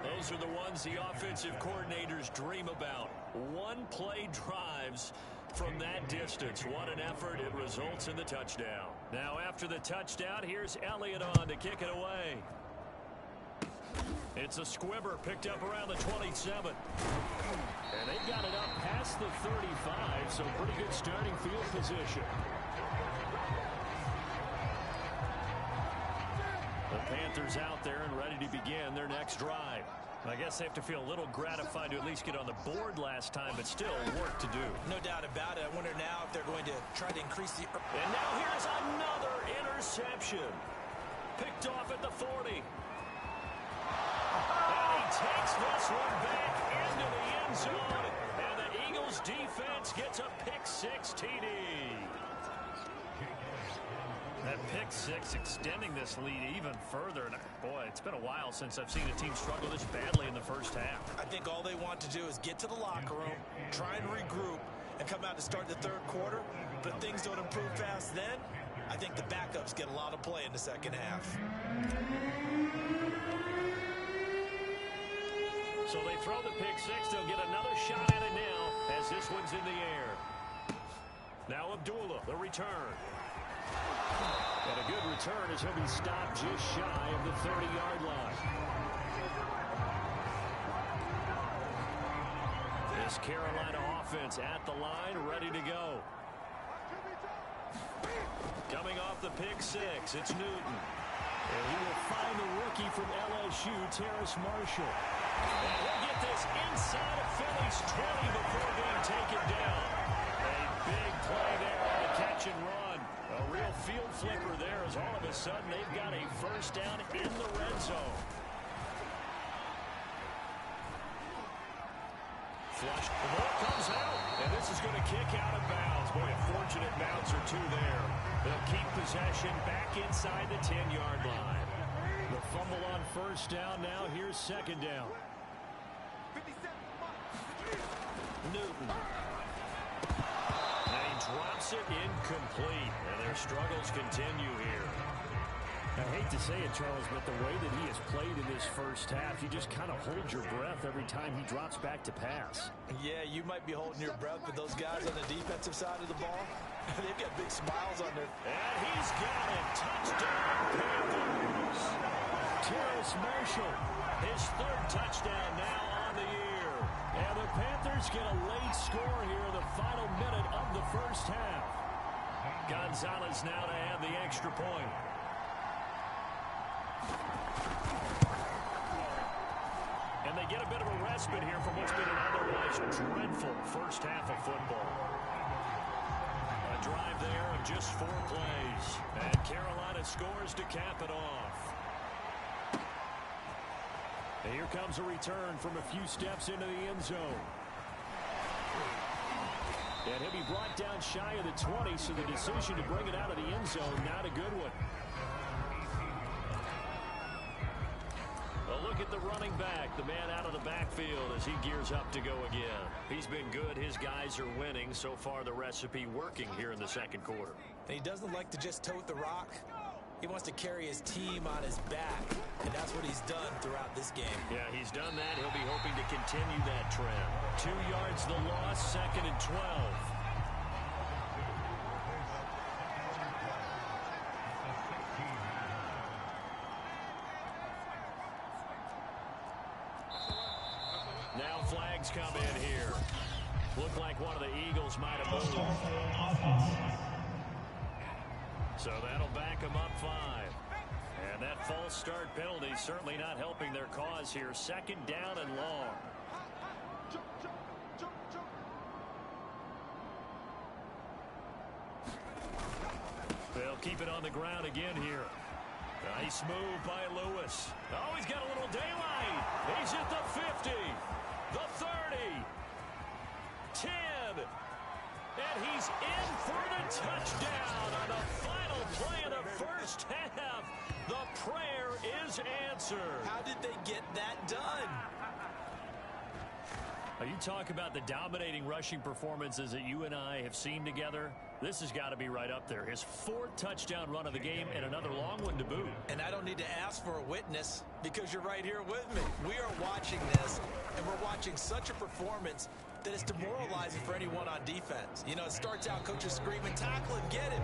Those are the ones the offensive coordinators dream about. One-play drives from that distance. What an effort. It results in the touchdown. Now after the touchdown, here's Elliott on to kick it away. It's a squibber picked up around the 27. And they've got it up past the 35, so pretty good starting field position. The Panthers out there and ready to begin their next drive. I guess they have to feel a little gratified to at least get on the board last time, but still work to do. No doubt about it. I wonder now if they're going to try to increase the... And now here's another interception. Picked off at the 40. And he takes this one back into the end zone. And the Eagles defense gets a pick-6 TD. That pick-6 extending this lead even further. And boy, it's been a while since I've seen a team struggle this badly in the first half. I think all they want to do is get to the locker room, try and regroup, and come out to start the 3rd quarter. But if things don't improve fast then, I think the backups get a lot of play in the 2nd half. So they throw the pick-6. They'll get another shot at it now as this one's in the air. Now Abdullah, the return. And a good return as he'll be stopped just shy of the 30-yard line. This Carolina offense at the line, ready to go. Coming off the pick six, it's Newton. And he will find the rookie from LSU, Terrace Marshall. And he'll get this inside of Philly's 20 before being taken down. A big play there on the catch and run. A real field flipper there as all of a sudden they've got a first down in the red zone. Flush. The ball comes out, and this is going to kick out of bounds. Boy, a fortunate bounce or two there. They'll keep possession back inside the 10-yard line. The fumble on first down now. Here's second down. Newton. And he drops it incomplete. And their struggles continue here. I hate to say it, Charles, but the way that he has played in this first half, you just kind of hold your breath every time he drops back to pass. Yeah, you might be holding your breath, but those guys on the defensive side of the ball, they've got big smiles on their... And he's got it. Touchdown, Panthers. Terrace Marshall, His third touchdown now on the year. and the Panthers get a late score here in the final minute of the first half. Gonzalez now to have the extra point. And they get a bit of a respite here from what's been an otherwise dreadful first half of football. A drive there of just 4 plays. And Carolina scores to cap it off. And here comes a return from a few steps into the end zone. And he'll be brought down shy of the 20, so the decision to bring it out of the end zone, not a good one. A look at the running back, the man out of the backfield as he gears up to go again. He's been good. His guys are winning. So far, the recipe working here in the second quarter. And he doesn't like to just tote the rock. He wants to carry his team on his back, and that's what he's done throughout this game. Yeah, he's done that. He'll be hoping to continue that trend. 2 yards the loss, 2nd and 12. Now flags come in here. Looked like one of the Eagles might have moved. So that'll back them up 5. And that false start penalty certainly not helping their cause here. 2nd down and long. They'll keep it on the ground again here. Nice move by Lewis. Oh, he's got a little daylight. He's at the 50, the 30, 10. And he's in for the touchdown on the final play of the first half. The prayer is answered. How did they get that done? You talk about the dominating rushing performances that you and I have seen together. This has got to be right up there. His 4th touchdown run of the game and another long one to boot. And I don't need to ask for a witness because you're right here with me. We are watching this, and we're watching such a performance that it's demoralizing for anyone on defense. You know, it starts out coaches screaming, tackle him, get him.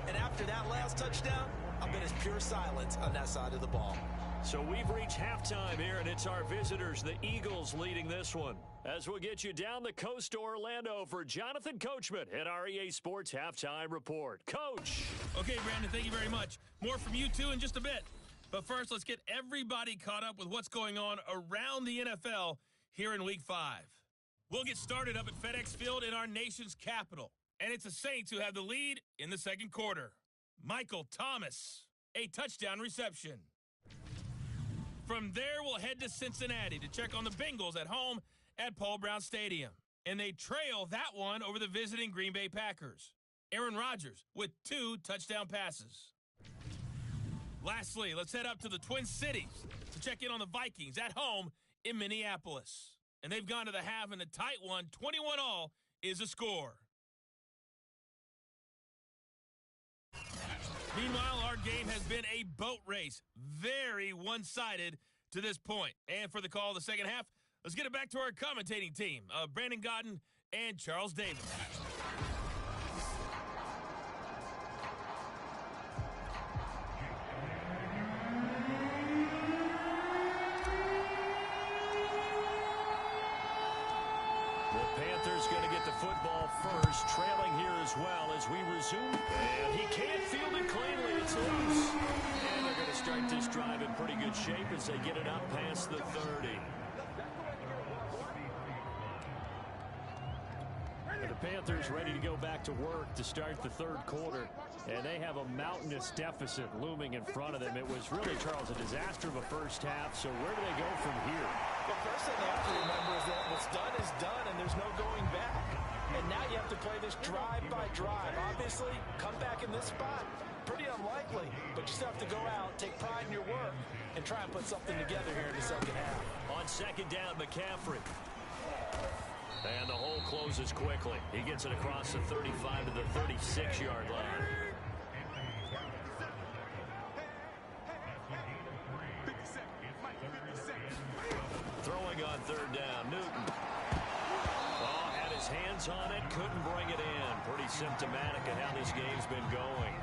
And after that last touchdown, I bet it's pure silence on that side of the ball. So we've reached halftime here, and it's our visitors, the Eagles, leading this one. As we'll get you down the coast to Orlando for Jonathan Coachman at our EA Sports Halftime Report. Coach! Okay, Brandon, thank you very much. More from you two in just a bit. But first, let's get everybody caught up with what's going on around the NFL here in Week 5. We'll get started up at FedEx Field in our nation's capital. And it's the Saints who have the lead in the second quarter. Michael Thomas, a touchdown reception. From there, we'll head to Cincinnati to check on the Bengals at home at Paul Brown Stadium. And they trail that one over the visiting Green Bay Packers. Aaron Rodgers with 2 touchdown passes. Lastly, let's head up to the Twin Cities to check in on the Vikings at home in Minneapolis. And they've gone to the half in a tight one. 21-all is the score. Meanwhile, our game has been a boat race. Very one-sided to this point. And for the call of the second half, let's get it back to our commentating team, Brandon Godden and Charles Davis. The football first, trailing here as well as we resume. And he can't field it cleanly. It's loose. And they're going to start this drive in pretty good shape as they get it up past the 30. The Panthers ready to go back to work to start the third quarter. And they have a mountainous deficit looming in front of them. It was really, Charles, a disaster of a first half. So where do they go from here? The first thing they have to remember is that what's done is done, and there's no going back. And now you have to play this drive by drive. Obviously, come back in this spot, pretty unlikely. But you still have to go out, take pride in your work, and try and put something together here in the second half. On second down, McCaffrey. And the hole closes quickly. He gets it across the 35 to the 36-yard line. Throwing on third down, Newton. Oh, had his hands on it, couldn't bring it in. Pretty symptomatic of how this game's been going.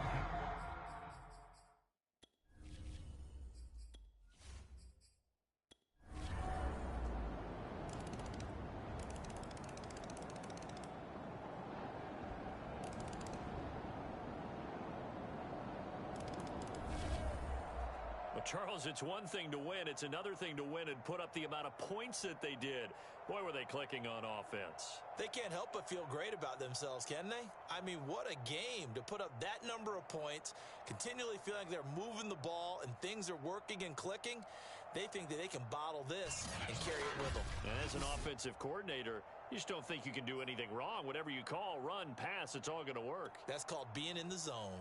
Charles, it's one thing to win. It's another thing to win and put up the amount of points that they did. Boy, were they clicking on offense. They can't help but feel great about themselves, can they? I mean, what a game to put up that number of points, continually feeling like they're moving the ball and things are working and clicking. They think that they can bottle this and carry it with them. And as an offensive coordinator, you just don't think you can do anything wrong. Whatever you call, run, pass, it's all going to work. That's called being in the zone.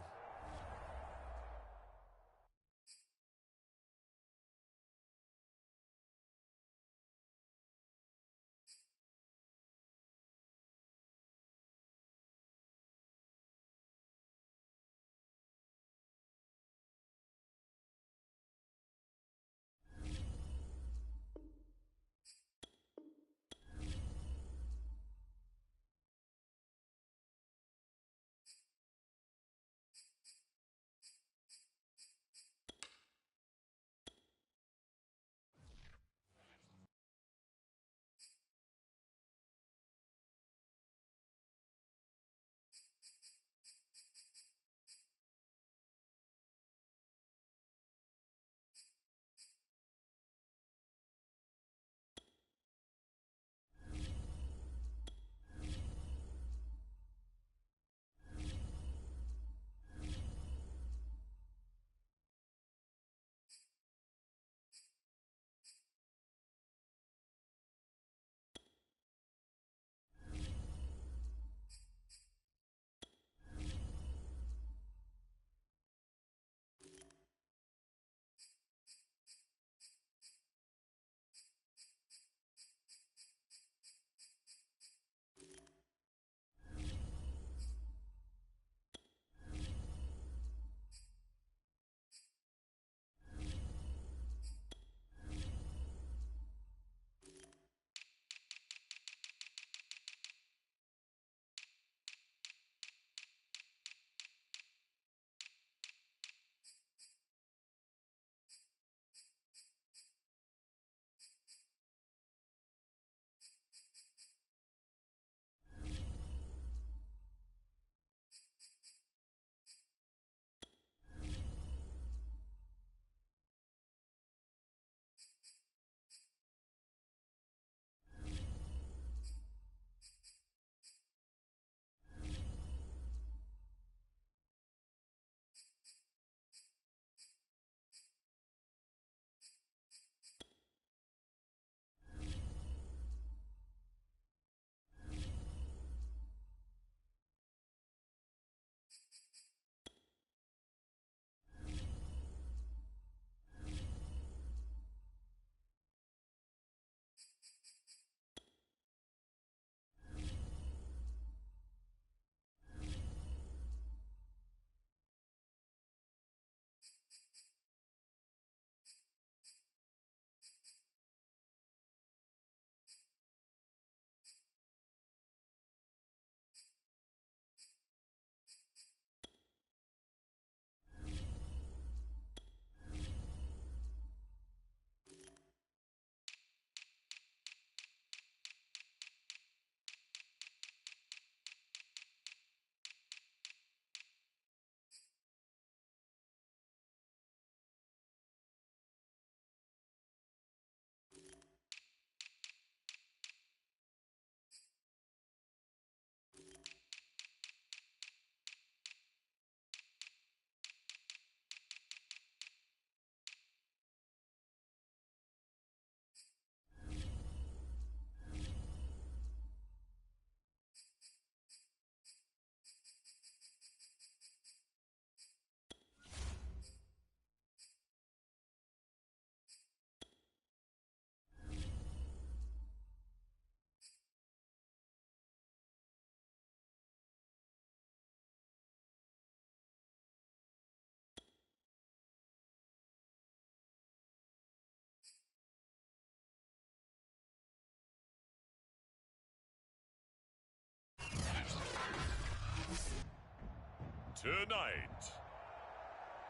Tonight,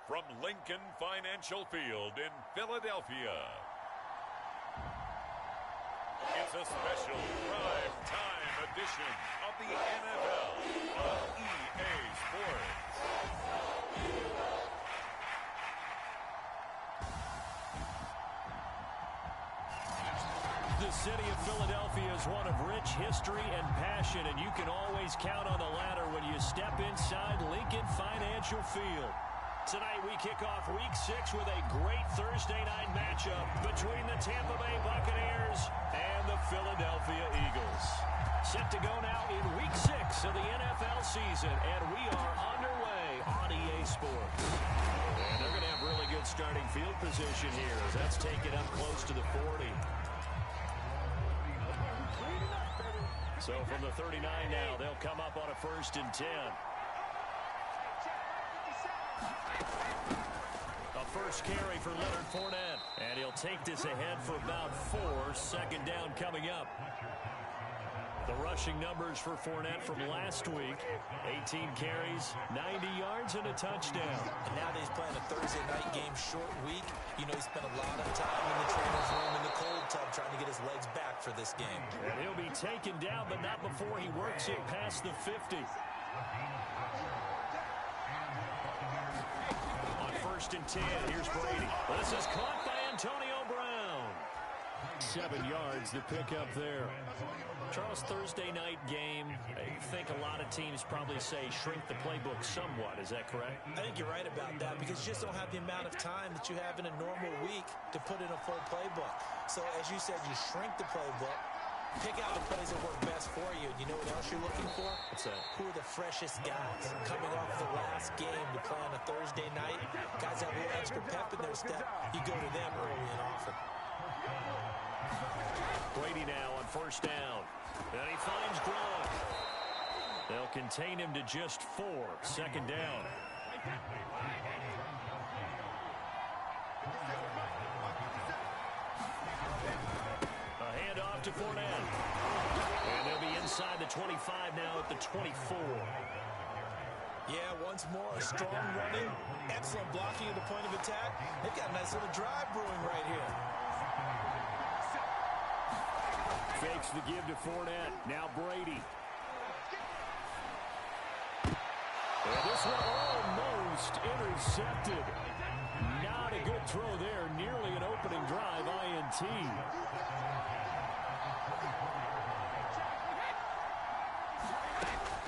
from Lincoln Financial Field in Philadelphia, it's a special prime time edition of the NFL on EA Sports. The city of Philadelphia is one of rich history and passion, and you can always count on the latter when you step inside Lincoln Financial Field. Tonight we kick off Week 6 with a great Thursday night matchup between the Tampa Bay Buccaneers and the Philadelphia Eagles. Set to go now in Week 6 of the NFL season, and we are underway on EA Sports. And they're going to have really good starting field position here as that's taken up close to the 40. So from the 39 now, they'll come up on a 1st and 10. A first carry for Leonard Fournette. And he'll take this ahead for about 4. 2nd down coming up. The rushing numbers for Fournette from last week. 18 carries, 90 yards, and a touchdown. And now that he's playing a Thursday night game, short week, you know he spent a lot of time in the trainer's room in the cold tub trying to get his legs back for this game. And he'll be taken down, but not before he works it past the 50. On 1st and 10, here's Brady. This is caught by Antonio Brown. 7 yards to pick up there. Charles, Thursday night game, I think a lot of teams probably say shrink the playbook somewhat. Is that correct? I think you're right about that because you just don't have the amount of time that you have in a normal week to put in a full playbook. So as you said, you shrink the playbook, pick out the plays that work best for you. You know what else you're looking for? What's that? Who are the freshest guys coming off the last game to play on a Thursday night? Guys that have a little extra pep in their step, you go to them early and often. Brady now on 1st down. And he finds Gronk. They'll contain him to just 4. 2nd down. A handoff to Fournette. And they'll be inside the 25 now at the 24. Yeah, once more, strong running, excellent blocking at the point of attack. They've got a nice little drive brewing right here. Fakes the give to Fournette. Now Brady. And this one almost intercepted. Not a good throw there. Nearly an opening drive INT.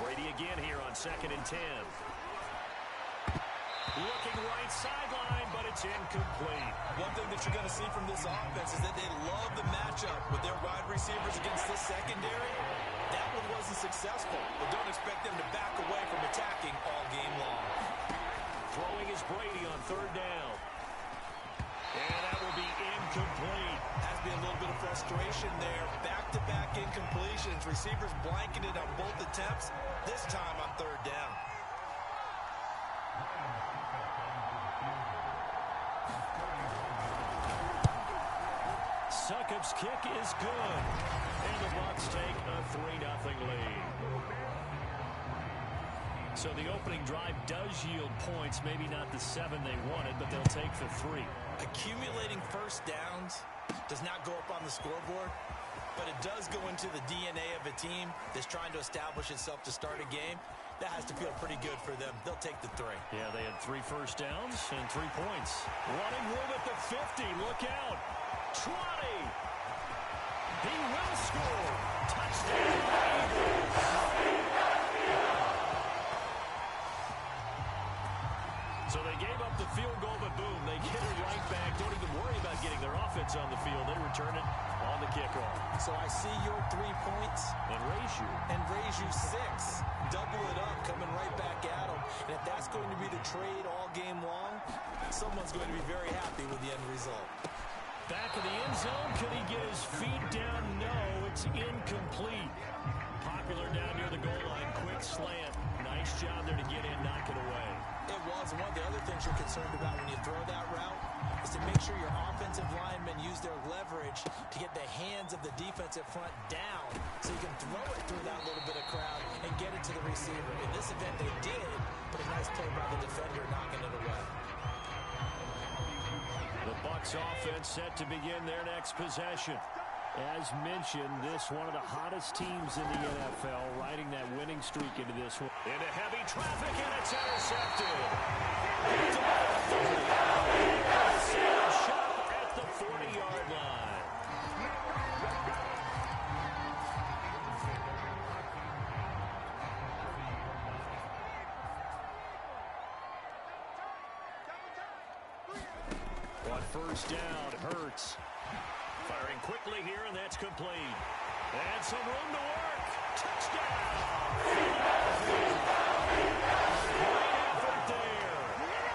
Brady again here on 2nd and 10. Looking right sideline, but it's incomplete. One thing that you're going to see from this offense is that they love the matchup with their wide receivers against this secondary. That one wasn't successful, but don't expect them to back away from attacking all game long. Throwing is Brady on 3rd down. And that will be incomplete. Has to be a little bit of frustration there. Back-to-back incompletions. Receivers blanketed on both attempts, this time on 3rd down. Succop's kick is good. And the Bucs take a 3-0 lead. So the opening drive does yield points. Maybe not the 7 they wanted, but they'll take the 3. Accumulating first downs does not go up on the scoreboard, but it does go into the DNA of a team that's trying to establish itself to start a game. That has to feel pretty good for them. They'll take the 3. Yeah, they had 3 first downs and 3 points. Running room at the 50. Look out. 20. He will score. Touchdown, Eagles. So they gave up the field goal, but boom, they get it right back. Don't even worry about getting their offense on the field. They return it on the kickoff. So I see your 3 points. And raise you 6. Double it up, coming right back at them. And if that's going to be the trade all game long, someone's going to be very happy with the end result. Back in the end zone. Could he get his feet down? No, it's incomplete. Popular down near the goal line. Quick slant. Nice job there to get in, knock it away. It was. And one of the other things you're concerned about when you throw that route is to make sure your offense offensive linemen use their leverage to get the hands of the defensive front down so you can throw it through that little bit of crowd and get it to the receiver. In this event, they did, but a nice play by the defender knocking it away. The Bucs offense set to begin their next possession. As mentioned, this one of the hottest teams in the NFL, riding that winning streak into this one. Into heavy traffic, and it's intercepted. Shot at the 40-yard line. On first down, Hurts. Firing quickly here, and that's complete. And some room to work. Touchdown! Great effort there.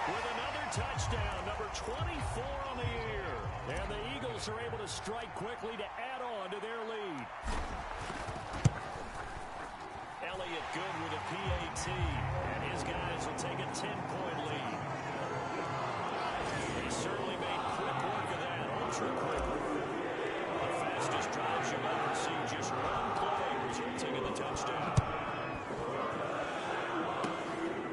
With another touchdown, number 24 on the year. And the Eagles are able to strike quickly to add on to their lead. Elliott good with a PAT. And his guys will take a 10-point lead. They certainly made quick work of that. Ultra quick. Fastest drives you'll ever see. Just one play resulting in the touchdown.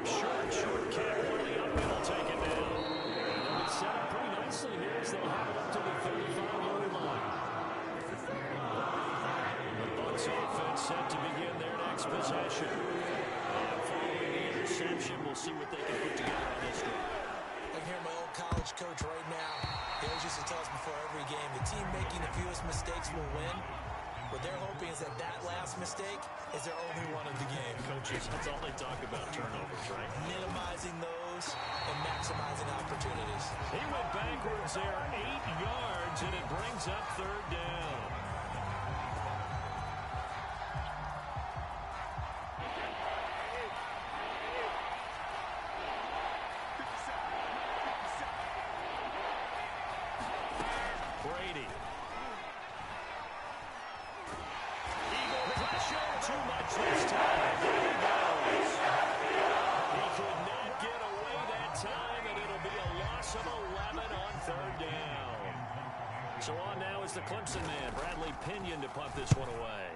Short kick. One of the up middle take it down. And they'll be set up pretty nicely here as they'll have it up to the 35-yard line. The Bucs offense set to begin their next possession. And following the interception, we'll see what they can put together on this drive. I can hear my old college coach right now. He always used to tell us before every game, the team making the fewest mistakes will win. What they're hoping is that that last mistake is their only one of the game. Coaches, that's all they talk about, turnovers, right? Minimizing those and maximizing opportunities. He went backwards there 8 yards, and it brings up third down. Brady. Eagle pressure, too much this time. There he goes. He could not get away that time, and it'll be a loss of 11 on third down. So on now is the Clemson man, Bradley Pinion, to punt this one away.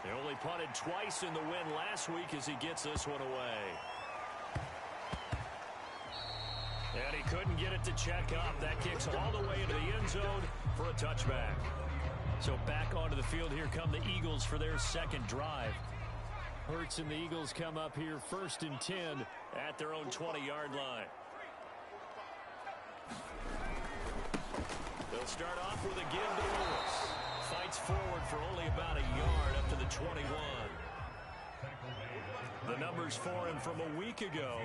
They only punted twice in the win last week as he gets this one away. And he couldn't get it to check up. That kicks all the way into the end zone for a touchback. So back onto the field, here come the Eagles for their second drive. Hurts and the Eagles come up here 1st and 10 at their own 20-yard line. They'll start off with a give to Lewis. Fights forward for only about a yard up to the 21. The numbers for him from a week ago.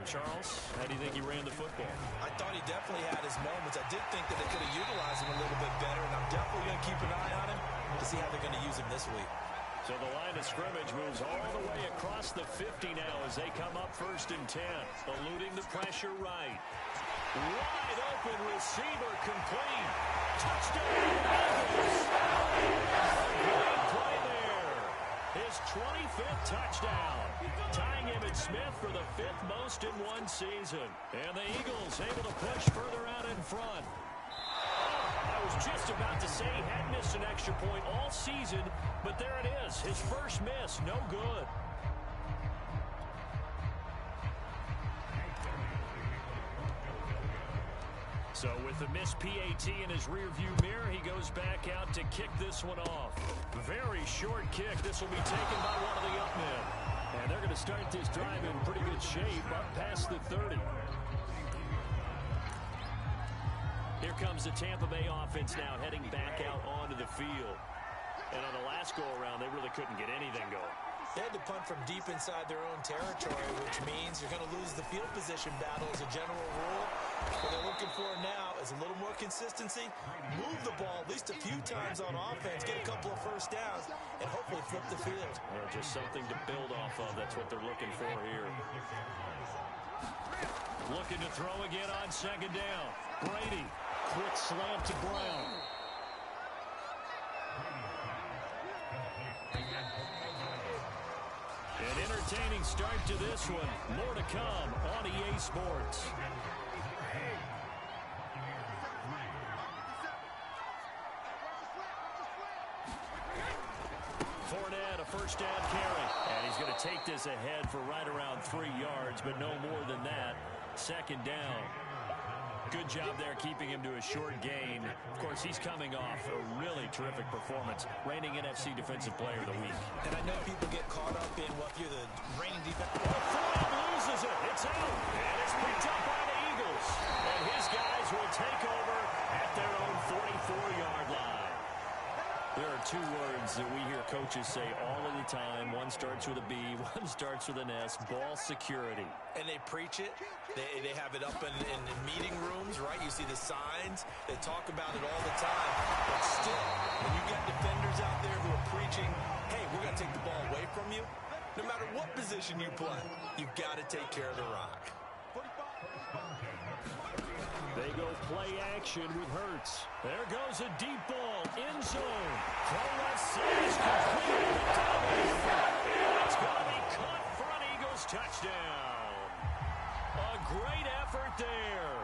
Charles, how do you think he ran the football? I thought he definitely had his moments. I did think that they could have utilized him a little bit better, and I'm definitely going to keep an eye on him to see how they're going to use him this week. So the line of scrimmage moves all the way across the 50 now as they come up 1st and 10, eluding the pressure right. Wide open receiver complete. Touchdown, Eagles. Great play there. His 25th touchdown, tying Emmitt Smith for the 5th most in one season. And the Eagles able to push further out in front. I was just about to say he had missed an extra point all season, but there it is. His first miss, no good. So with the missed PAT in his rearview mirror, he goes back out to kick this one off. Very short kick. This will be taken by one of the up men. And they're going to start this drive in pretty good shape up past the 30. Here comes the Tampa Bay offense now heading back out onto the field. And on the last go-around, they really couldn't get anything going. They had to punt from deep inside their own territory, which means you're going to lose the field position battle as a general rule. What they're looking for now is a little more consistency, move the ball at least a few times on offense, get a couple of first downs, and hopefully flip the field. Well, just something to build off of. That's what they're looking for here. Looking to throw again on 2nd down. Brady, quick slam to Brown. An entertaining start to this one. More to come on EA Sports. a first down carry. And he's going to take this ahead for right around 3 yards, but no more than that. Second down. Good job there keeping him to a short gain. Of course, he's coming off a really terrific performance. Reigning NFC Defensive Player of the Week. And I know people get caught up in what you're the reigning defense. Fournette loses it. It's out. And it's picked up by the Eagles. And his guys will take over at their own 44-yard line. There are 2 words that we hear coaches say all of the time. One starts with a B, one starts with an S. Ball security. And they preach it. They have it up in meeting rooms, right? You see the signs. They talk about it all the time. But still, when you got defenders out there who are preaching, hey, we're going to take the ball away from you, no matter what position you play, you've got to take care of the rock. They go play action with Hurts. There goes a deep ball. End zone. Throw left side is completed. It's going to be caught for an Eagles touchdown. A great effort there.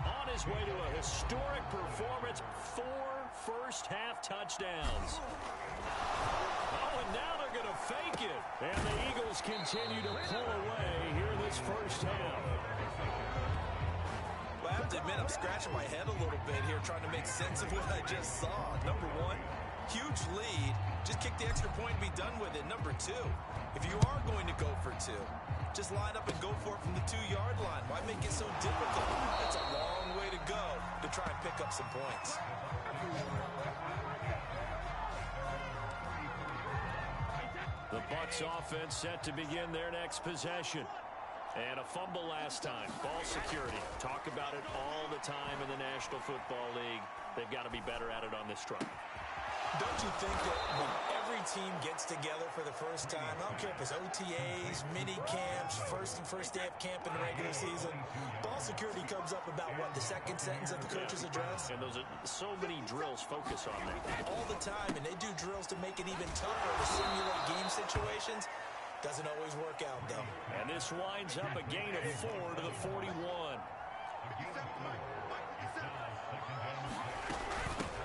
On his way to a historic performance. 4 first-half touchdowns. Oh, and now they're going to fake it. And the Eagles continue to pull away here in this first half. I have to admit, I'm scratching my head a little bit here trying to make sense of what I just saw. Number 1, huge lead. Just kick the extra point and be done with it. Number 2, if you are going to go for 2, just line up and go for it from the 2-yard line. Why make it so difficult? That's a long way to go to try and pick up some points. The Bucs offense set to begin their next possession. And a fumble last time. Ball security. Talk about it all the time in the National Football League. They've got to be better at it on this drive. Don't you think that when every team gets together for the first time, I don't care if it's OTAs, mini camps, first day of camp in the regular season, ball security comes up about what, the second sentence of the coach's address? And those are so many drills focus on that. All the time, and they do drills to make it even tougher to simulate game situations. Doesn't always work out, though. And this winds up a gain of 4 to the 41.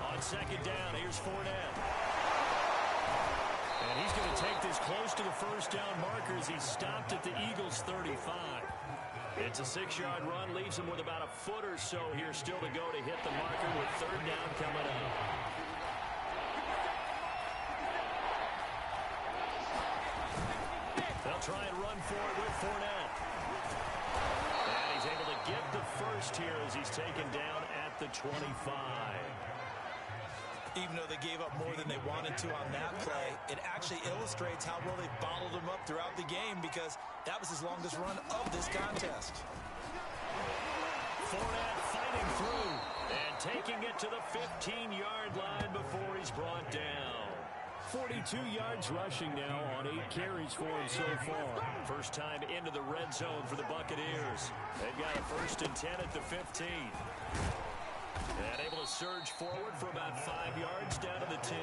On second down, here's Fournette. And he's going to take this close to the first down marker as he stopped at the Eagles' 35. It's a 6-yard run, leaves him with about a foot or so here still to go to hit the marker with third down coming up. They'll try and run for it with Fournette. And he's able to get the first here as he's taken down at the 25. Even though they gave up more than they wanted to on that play, it actually illustrates how well they bottled him up throughout the game because that was his longest run of this contest. Fournette fighting through and taking it to the 15-yard line before he's brought down. 42 yards rushing now on 8 carries for him so far. First time into the red zone for the Buccaneers. They've got a 1st and 10 at the 15. And able to surge forward for about 5 yards down to the 10.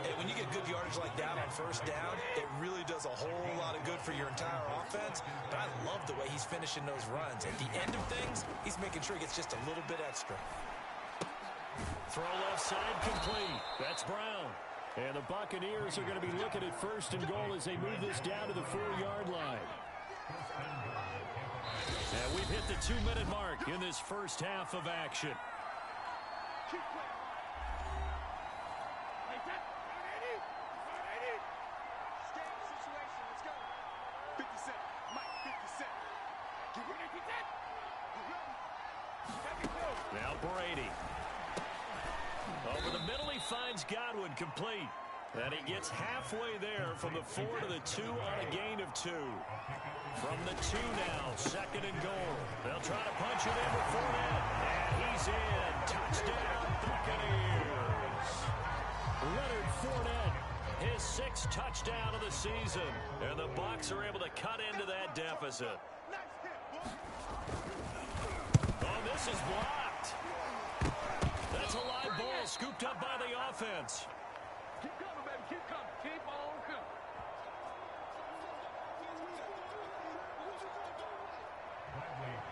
Hey, when you get good yardage like that on first down, it really does a whole lot of good for your entire offense. But I love the way he's finishing those runs. At the end of things, he's making sure he gets just a little bit extra. Throw left side complete. That's Brown. And the Buccaneers are going to be looking at 1st and goal as they move this down to the 4-yard line. And we've hit the 2-minute mark in this first half of action. Now Brady. Over the middle, he finds Godwin complete. And he gets halfway there from the 4 to the 2 on a gain of 2. From the 2 now, 2nd and goal. They'll try to punch it in with Fournette. And he's in. Touchdown, Buccaneers. Leonard Fournette, his 6th touchdown of the season. And the Bucs are able to cut into that deficit. Oh, this is blocked. That's a live ball scooped up by the offense. Keep coming, baby. Keep coming. Keep on coming.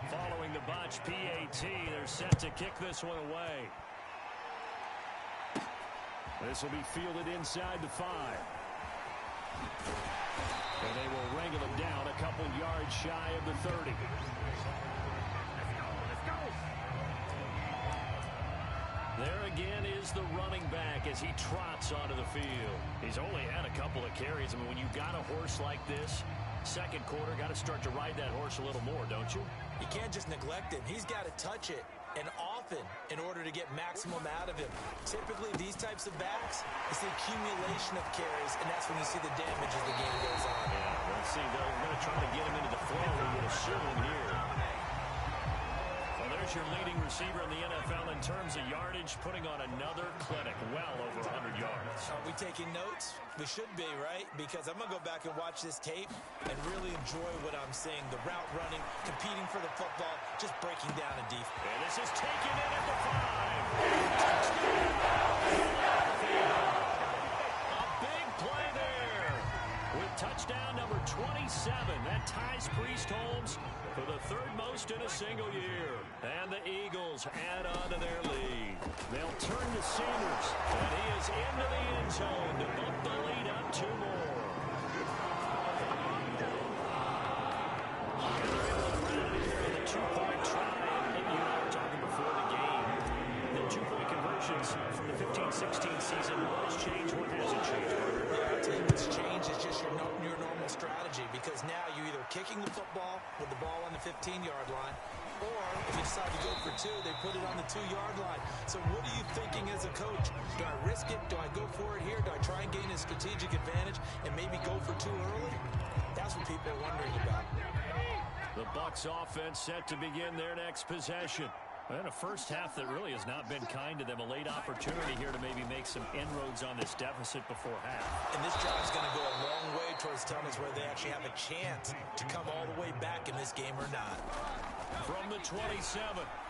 Following the botch PAT, they're set to kick this one away. This will be fielded inside the 5. And they will wrangle him down a couple yards shy of the 30. There again is the running back as he trots onto the field. He's only had a couple of carries. I mean, when you've got a horse like this, second quarter, got to start to ride that horse a little more, don't you? You can't just neglect him. He's got to touch it, and often, in order to get maximum out of him. Typically, these types of backs, it's the accumulation of carries, and that's when you see the damage as the game goes on. Yeah, let's see. They're going to try to get him into the flow, we would assume here. Well, there's your leading receiver in the NFL in terms of yardage, putting on another clinic, well over 100 yards. Are we taking notes? We should be, right? Because I'm going to go back and watch this tape and really enjoy what I'm seeing. The route running, competing for the football, just breaking down a defense. And this is taken in at the 5. A big play there with touchdown number 27. That ties Priest Holmes for the third most in a single year. And the Eagles add on to their lead. They'll turn to Sanders, and he is into the end zone to bump the lead up 2 more. And they're able to round it here with a 2-point try. And you and I were talking before the game. The 2-point conversions from the 15-16 season, what has changed? What hasn't changed? Yeah, I'll tell you what's changed is just your normal strategy, because now you're either kicking the football with the ball on the 15-yard line, or if you decide to go for 2, they put it on the 2-yard line. So what are you thinking as a coach? Do I risk it? Do I go for it here? Do I try and gain a strategic advantage and maybe go for 2 early? That's what people are wondering about. The Bucs offense set to begin their next possession. And a first half that really has not been kind to them. A late opportunity here to maybe make some inroads on this deficit before half. And this drive's going to go a long way towards telling us whether they actually have a chance to come all the way back in this game or not. From the 27,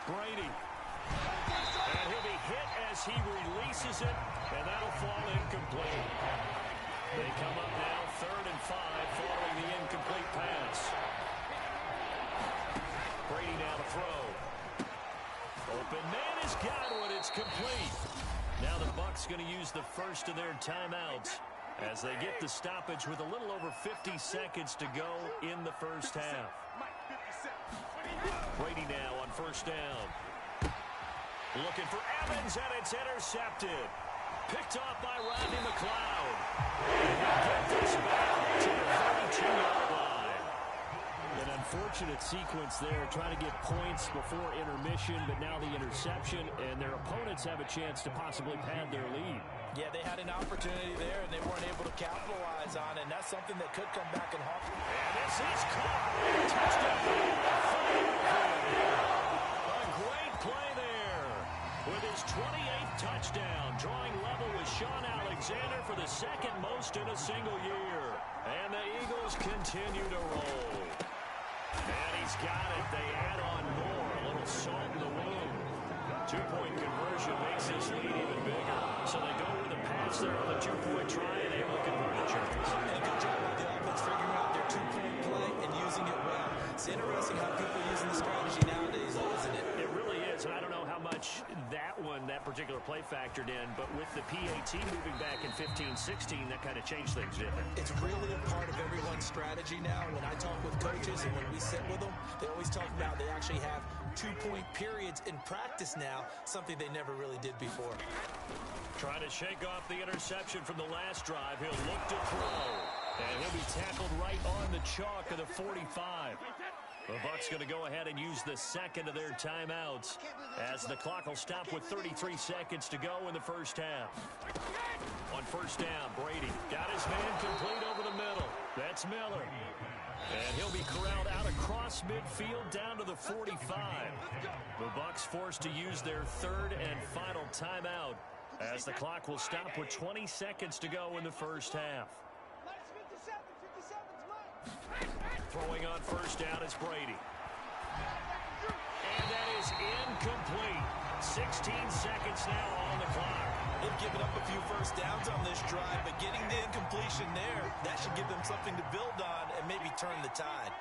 Brady. And he'll be hit as he releases it, and that'll fall incomplete. They come up now 3rd and 5 following the incomplete pass. Brady now to throw. Open man has got one. It's complete. Now the Bucs going to use the first of their timeouts as they get the stoppage with a little over 50 seconds to go in the first half. Brady now on first down. Looking for Evans, and it's intercepted. Picked off by Rodney McLeod. And he'll get this back to the 32-yard line. An unfortunate sequence there, trying to get points before intermission, but now the interception, and their opponents have a chance to possibly pad their lead. Yeah, they had an opportunity there, and they weren't able to capitalize on it, and that's something that could come back and haunt them. And this is caught. Touchdown. A great play there with his 28th touchdown, drawing level with Sean Alexander for the second most in a single year. And the Eagles continue to roll. And he's got it. They add on more. A little salt in the wound. 2-point conversion makes this lead even bigger. So they go with a pass there on the 2-point try and able to convert it. And a good job by the offense figuring out their 2-point play and using it well. It's interesting how people are using the strategy nowadays, though, isn't it? It really is, and I don't know how much that particular play factored in, but with the PAT moving back in 15-16, that kind of changed things, didn't it? It's really a part of everyone's strategy now. When I talk with coaches and when we sit with them, they always talk about they actually have 2-point periods in practice now, something they never really did before. Trying to shake off the interception from the last drive. He'll look to throw, and he'll be tackled right on the chalk of the 45. The Bucs going to go ahead and use the second of their timeouts as the clock will stop with 33 seconds to go in the first half. On first down, Brady got his man complete over the middle. That's Miller. And he'll be corralled out across midfield down to the 45. The Bucs forced to use their third and final timeout as the clock will stop with 20 seconds to go in the first half. Throwing on first down is Brady. And that is incomplete. 16 seconds now on the clock. They've given up a few first downs on this drive, but getting the incompletion there, that should give them something to build on and maybe turn the tide.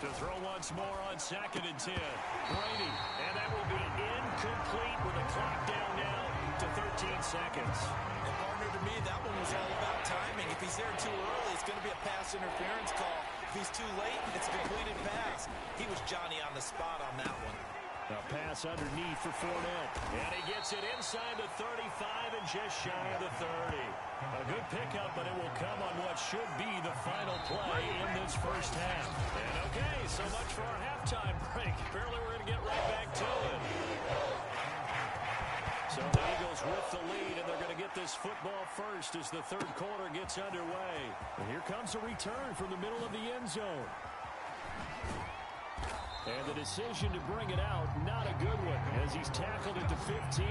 To throw once more on 2nd and 10. Brady, and that will be incomplete with the clock down now to 13 seconds. And partner, to me, that one was all about timing. If he's there too early, it's going to be a pass interference call. If he's too late, it's a completed pass. He was Johnny on the spot on that one. A pass underneath for Fournette. And he gets it inside the 35 and just shy of the 30. A good pickup, but it will come on what should be the final play in this first half. And okay, so much for our halftime break. Apparently we're going to get right back to it. So the Eagles with the lead, and they're going to get this football first as the third quarter gets underway. And here comes a return from the middle of the end zone. And the decision to bring it out, not a good one, as he's tackled it to 15.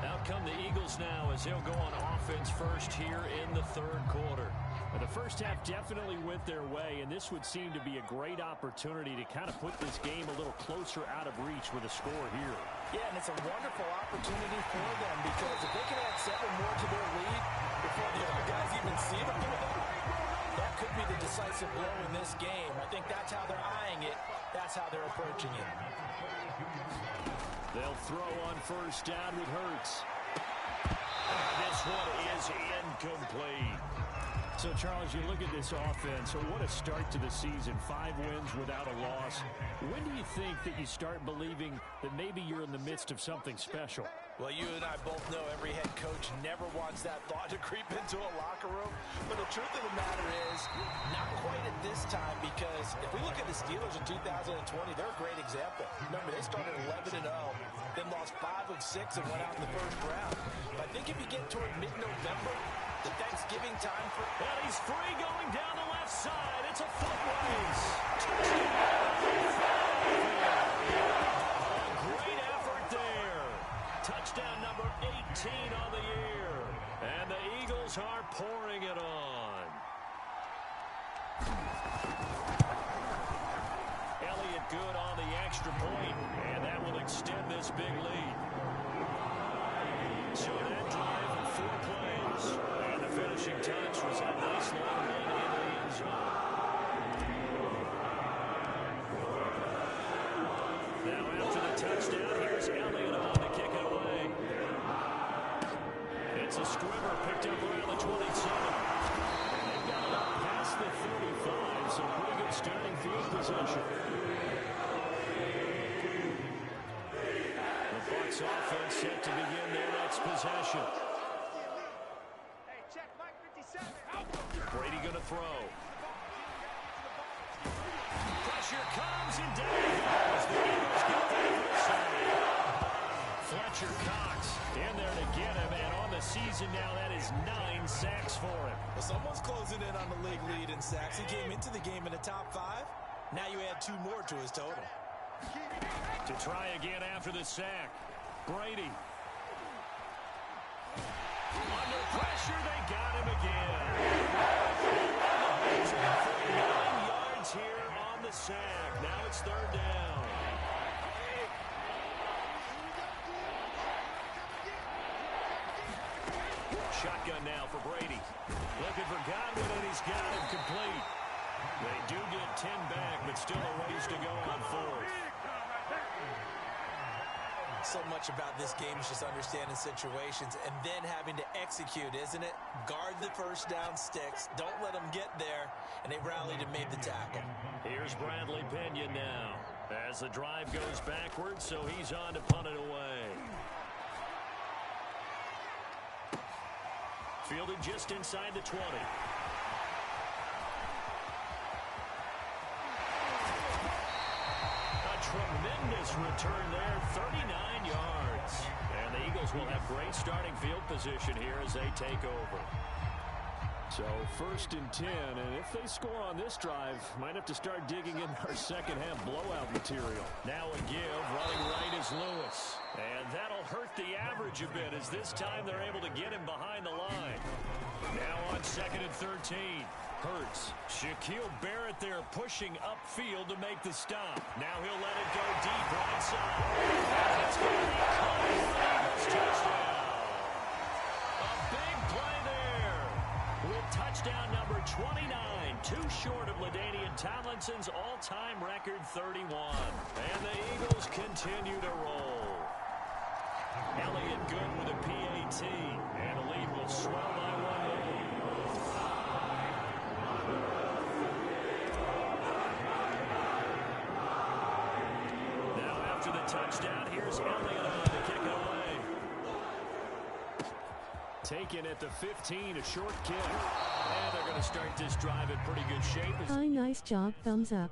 Out come the Eagles now as they'll go on offense first here in the third quarter. And the first half definitely went their way, and this would seem to be a great opportunity to kind of put this game a little closer out of reach with a score here. Yeah, and it's a wonderful opportunity for them because if they can add 7 more to their lead before the other guys even see them, that could be the decisive blow in this game. I think that's how they're eyeing it. That's how they're approaching it. They'll throw on first down with Hurts. This one is incomplete. So, Charles, you look at this offense, so what a start to the season. 5 wins without a loss. When do you think that you start believing that maybe you're in the midst of something special? Well, you and I both know every head coach never wants that thought to creep into a locker room. But the truth of the matter is, not quite at this time, because if we look at the Steelers in 2020, they're a great example. Remember, they started 11-0, then lost 5 of 6 and went out in the first round. But I think if you get toward mid-November, the Thanksgiving time for... And he's free going down the left side. It's a foot race. Great effort there. Touchdown number 18 on the year. And the Eagles are pouring it on. Elliott good on the extra point, and that will extend this big lead. So that drive of 4 plays. And the finishing touch was that nice long run into the end zone. Now after the touchdown, here's Elliott on to kick it away. It's a squibber picked up around the 27. They've got it up past the 35, so pretty good starting field position. The Bucs offense set to begin their next possession. Brady going to throw. Pressure comes and down he goes. The Eagles get the other side. Fletcher Cox in there to get him, and on the season now, that is 9 sacks for him. Well, someone's closing in on the league lead in sacks. He came into the game in the top 5. Now you add 2 more to his total. To try again after the sack. Brady. Under pressure, they got him again. 9 yards here on the sack. Now it's 3rd down. Shotgun now for Brady. Looking for Godwin, and he's got him complete. They do get 10 back, but still a ways to go on 4th. So much about this game is just understanding situations and then having to execute, isn't it? Guard the first down sticks. Don't let them get there. And they rallied and made the tackle. Here's Bradley Pinion now as the drive goes backwards, so he's on to punt it away. Fielded just inside the 20. Tremendous return there, 39 yards. And the Eagles will have great starting field position here as they take over. So 1st and 10, and if they score on this drive, might have to start digging in our second half blowout material. Now a give, running right is Lewis. And that'll hurt the average a bit as this time they're able to get him behind the line. Now on 2nd and 13. Hurts. Shaquille Barrett there pushing upfield to make the stop. Now he'll let it go deep right side. That's going to be caught. Touchdown. A big play there. With touchdown touchdown number 29. Too short of LaDainian Tomlinson's all-time record 31. And the Eagles continue to roll. Elliott good with a PAT. And the lead will swell by 1. After the touchdown, here's Elliott on to kick it away. Taken at the 15, a short kick. And they're going to start this drive in pretty good shape. Hi, nice job, thumbs up.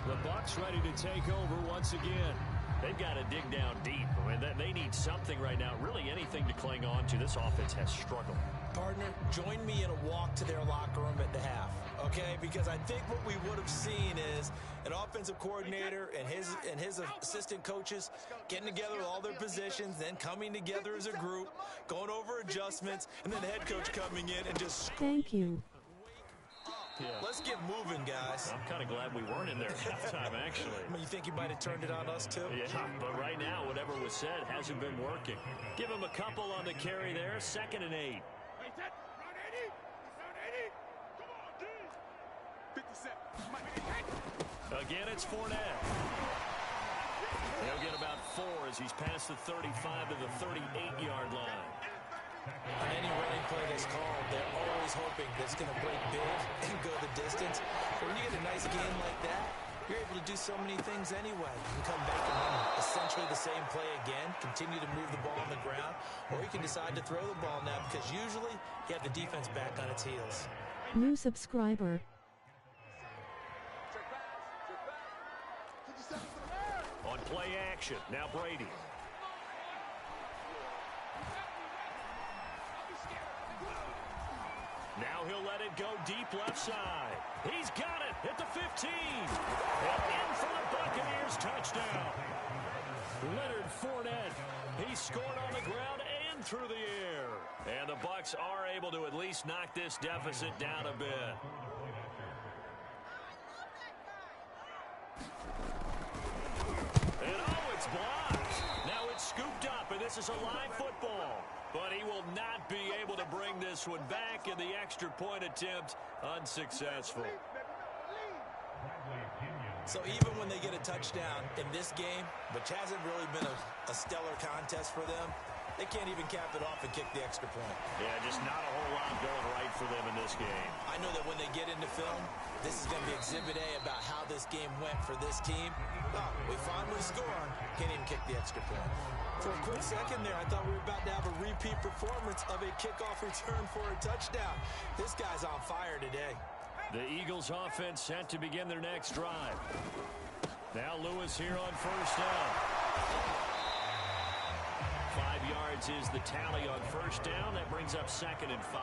The Bucs ready to take over once again. They've got to dig down deep. I mean, they need something right now, really anything to cling on to. This offense has struggled. Partner, join me in a walk to their locker room at the half, okay? Because I think what we would have seen is an offensive coordinator and his assistant coaches getting together with all their positions, then coming together as a group, going over adjustments, and then the head coach coming in and just... Thank you. Yeah. Let's get moving, guys. I'm kind of glad we weren't in there at halftime, actually. I mean, you think you might have turned it on us, too? Yeah, but right now, whatever was said hasn't been working. Give him a couple on the carry there, 2nd and 8. Again, it's Fournette. He'll get about 4 as he's past the 35 to the 38-yard line. On any running play that's called, they're always hoping that it's going to break big and go the distance. But when you get a nice game like that, you're able to do so many things anyway. You can come back and run essentially the same play again, continue to move the ball on the ground, or you can decide to throw the ball now because usually you have the defense back on its heels. New subscriber. On play action, now Brady. Now he'll let it go deep left side. He's got it at the 15. And in for the Buccaneers touchdown. Leonard Fournette. He scored on the ground and through the air. And the Bucs are able to at least knock this deficit down a bit. And oh, it's blocked. Now it's scooped up, and this is a live football. But he will not be able to bring this one back, and the extra point attempt unsuccessful. So even when they get a touchdown in this game, which hasn't really been a stellar contest for them, they can't even cap it off and kick the extra point. Yeah, just not a whole lot going right for them in this game. I know that when they get into film, this is going to be Exhibit A about how this game went for this team. Oh, we finally scored. Can't even kick the extra point. For a quick second there, I thought we were about to have a repeat performance of a kickoff return for a touchdown. This guy's on fire today. The Eagles offense set to begin their next drive. Now Lewis here on 1st down. 5 yards is the tally on 1st down. That brings up 2nd and 5.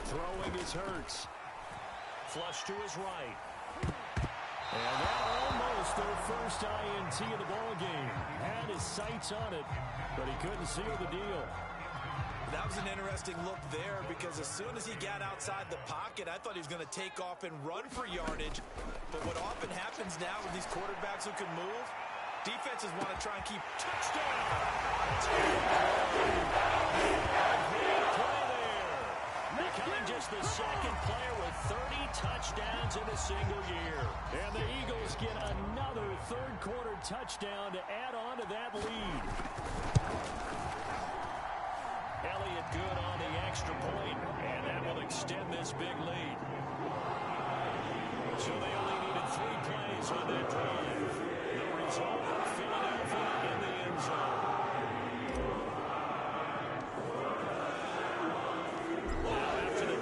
Throwing is Hurts. Flush to his right. And that almost their first INT of the ball game. Had his sights on it, but he couldn't seal the deal. That was an interesting look there because as soon as he got outside the pocket, I thought he was going to take off and run for yardage. But what often happens now with these quarterbacks who can move, defenses want to try and keep touchdown. Becoming just the second player with 30 touchdowns in a single year. And the Eagles get another third-quarter touchdown to add on to that lead. Elliott good on the extra point, and that will extend this big lead. So they only needed 3 plays on that drive. The result, Philadelphia in the end zone.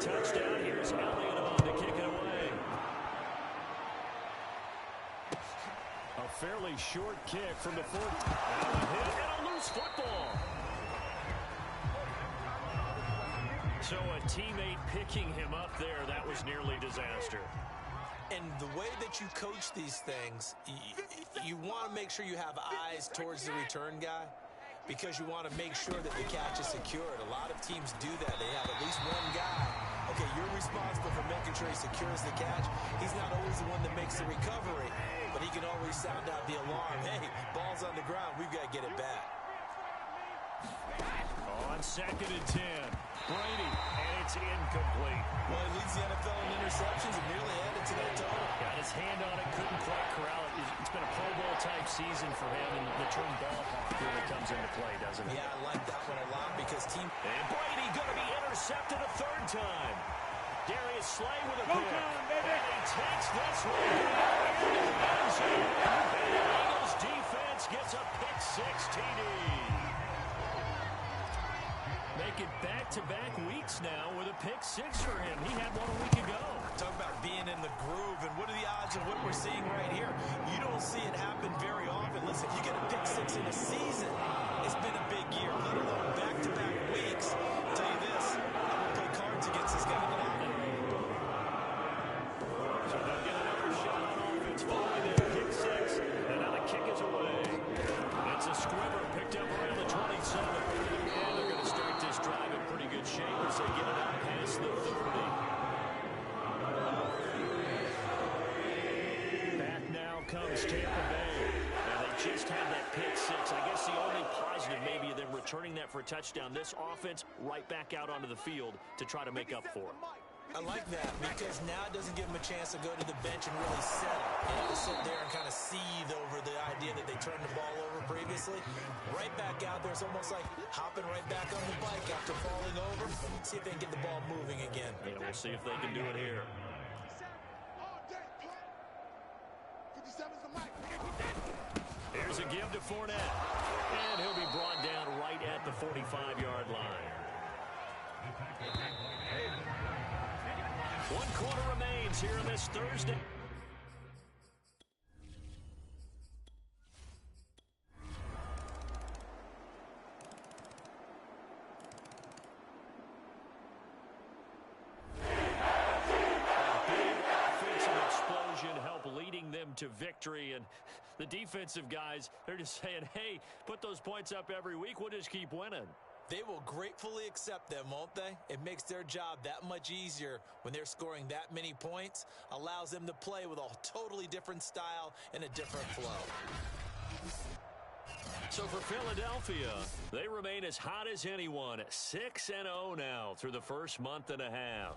Touchdown. Here's Elliott on to kick it away. A fairly short kick from the 40. Hit and a loose football. So a teammate picking him up there, that was nearly disaster. And the way that you coach these things, you want to make sure you have eyes towards the return guy, because you want to make sure that the catch is secured. A lot of teams do that. They have at least one guy. Okay, You're responsible for making sure he secures the catch. He's not always the one that makes the recovery, but he can always sound out the alarm. Hey, ball's on the ground. We've got to get it back. On 2nd and 10, Brady, and it's incomplete. Well, he leads the NFL in interceptions and nearly added to that total. Got his hand on it, couldn't quite corral it. It's been a Pro Bowl-type season for him, and the term ball hawk really comes into play, doesn't it? Yeah, I like that one a lot because team... And Brady going to be intercepted a 3rd time. Darius Slay with a pick. And he takes this one into the end zone. And the Eagles defense gets a pick-6 TD. Make it back-to-back weeks now with a pick-6 for him. He had one a week ago. Talk about being in the groove, and what are the odds of what we're seeing right here? You don't see it happen very often. Listen, if you get a pick-6 in a season, it's been a big year, let alone back-to-back weeks. I'll tell you this, I'm going to play cards against this guy tonight. So they'll get another shot on offense following their pick-6, and now the kick is away. It's a squibber picked up around the 27. And they're going to start this drive in pretty good shape as they get it out past the 30. Back now comes Tampa Bay. Now they just had that pick-6. I guess the only positive maybe of them returning that for a touchdown. This offense right back out onto the field to try to make up for it. I like that because now it doesn't give them a chance to go to the bench and really settle. They have to sit there and kind of seethe over the idea that they turned the ball over previously. Right back out there, it's almost like hopping right back on the bike after falling over. See if they can get the ball moving again. Yeah, we'll see if they can do it here. Here's a give to Fournette. And he'll be brought down right at the 45-yard line. 1 quarter remains here on this Thursday. To victory, and the defensive guys, they're just saying, hey, put those points up every week, we'll just keep winning. They will gratefully accept them, won't they? It makes their job that much easier when they're scoring that many points, allows them to play with a totally different style and a different flow. So for Philadelphia, they remain as hot as anyone, 6-0 now through the first month and a half.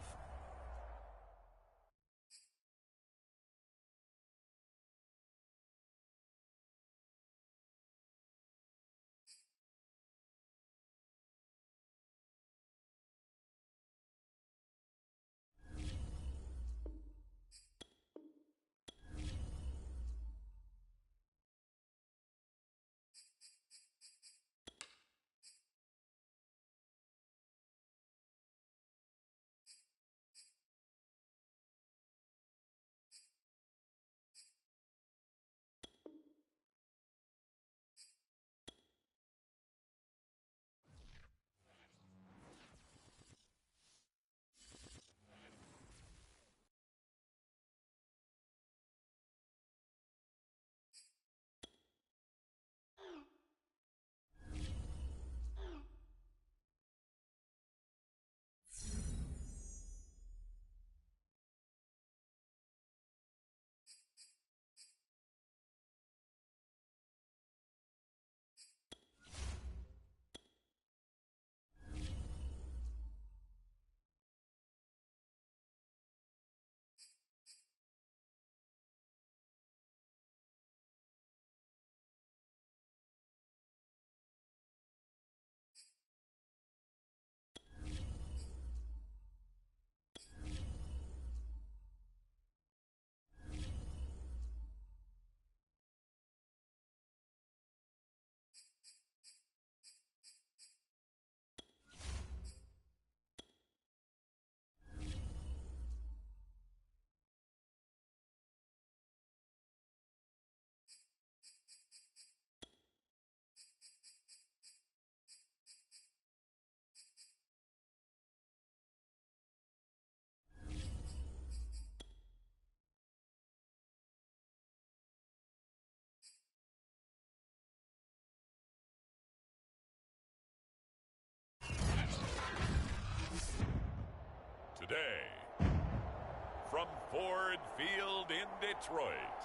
Ford Field in Detroit.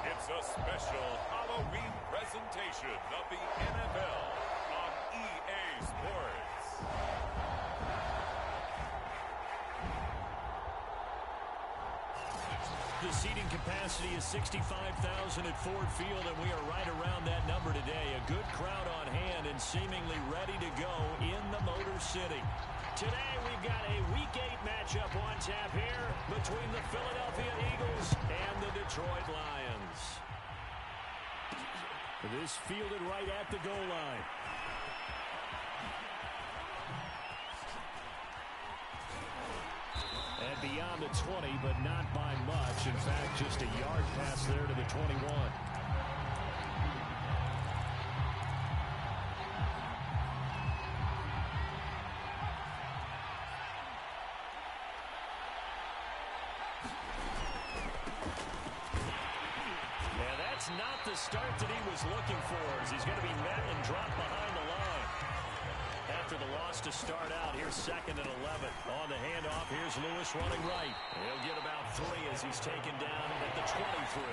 It's a special Halloween presentation of the NFL on EA Sports. The seating capacity is 65,000 at Ford Field, and we are right around that number today. A good crowd on hand and seemingly ready to go in the Motor City. Today we've got a Week 8 matchup on tap here between the Philadelphia Eagles and the Detroit Lions. This fielded right at the goal line. And beyond the 20, but not by much. In fact, just a yard pass there to the 21. Not the start that he was looking for, as he's going to be met and dropped behind the line. After the loss to start out, here's 2nd and 11. On the handoff, here's Lewis running right. He'll get about 3 as he's taken down at the 23.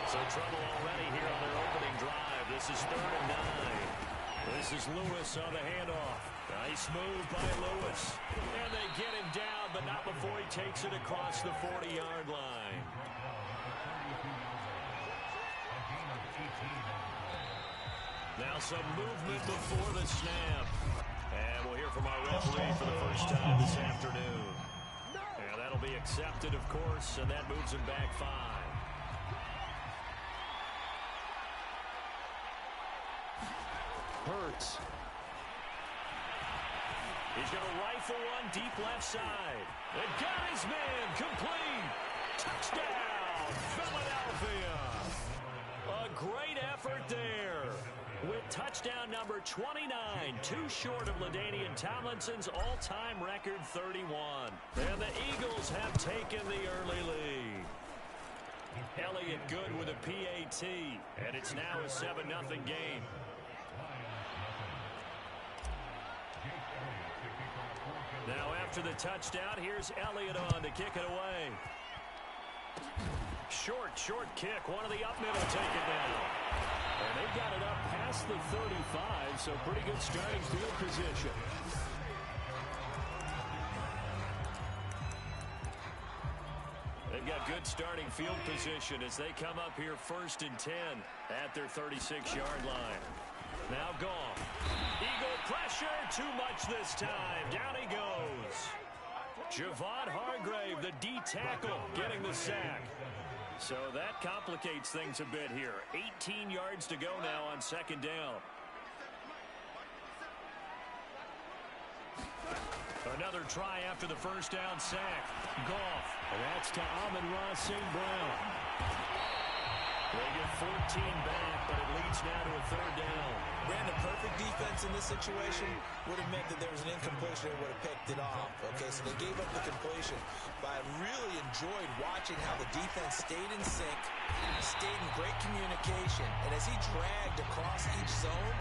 So trouble already here on their opening drive. This is 3rd and 9. This is Lewis on the handoff. Nice move by Lewis. And they get him down, but not before he takes it across the 40-yard line. Now some movement before the snap. And we'll hear from our referee for the first time this afternoon. And that'll be accepted, of course, and that moves him back 5. Hurts. He's going to rifle one deep left side. And got his man complete. Touchdown, Philadelphia. A great effort there. With touchdown number 29, too short of LaDainian Tomlinson's all-time record 31. And the Eagles have taken the early lead. Elliott good with a PAT, and it's now a 7-0 game. Now after the touchdown, here's Elliott on to kick it away. Short kick. One of the up middle take it down. And they've got it up past the 35, so pretty good starting field position. They've got good starting field position as they come up here 1st and 10 at their 36-yard line. Now Goff. Eagle pressure, too much this time. Down he goes. Javon Hargrave, the D tackle, getting the sack. So that complicates things a bit here. 18 yards to go now on 2nd down. Another try after the first down sack. Goff. And that's to Amon-Ra St. Brown. They get 14 back, but it leads now to a 3rd down. Brandon, perfect defense in this situation would have meant that there was an incompletion and would have picked it off. Okay, so they gave up the completion. But I really enjoyed watching how the defense stayed in sync, stayed in great communication. And as he dragged across each zone,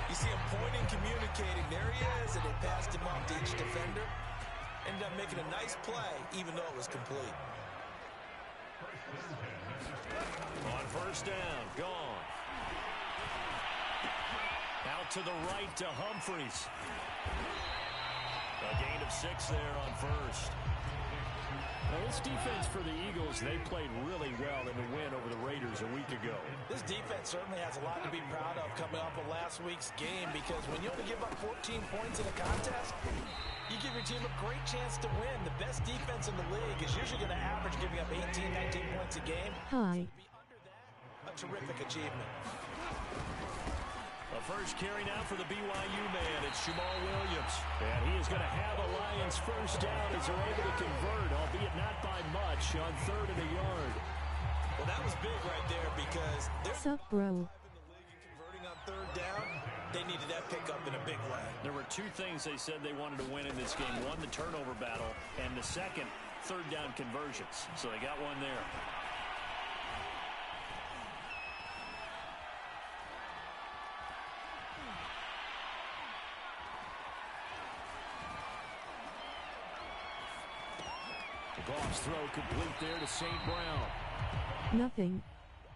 you see him pointing, communicating. There he is, and they passed him off to each defender. Ended up making a nice play, even though it was complete. On 1st down, gone. Out to the right to Humphries. A gain of 6 there on 1st. Now this defense for the Eagles, they played really well in the win over the Raiders a week ago. This defense certainly has a lot to be proud of coming off of last week's game, because when you only give up 14 points in a contest, you give your team a great chance to win. The best defense in the league is usually going to average giving up 18, 19 points a game. Hi. A terrific achievement. A first carry now for the BYU man. It's Jamal Williams. And he is going to have a Lions first down as they're able to convert, albeit not by much, on 3rd and a yard. Well, that was big right there, because they're Sup, bro? converting on 3rd down. They needed that pickup in a big way. There were 2 things they said they wanted to win in this game. One, the turnover battle, and the second, 3rd down conversions. So they got one there. Goff's throw complete there to St. Brown. Nothing.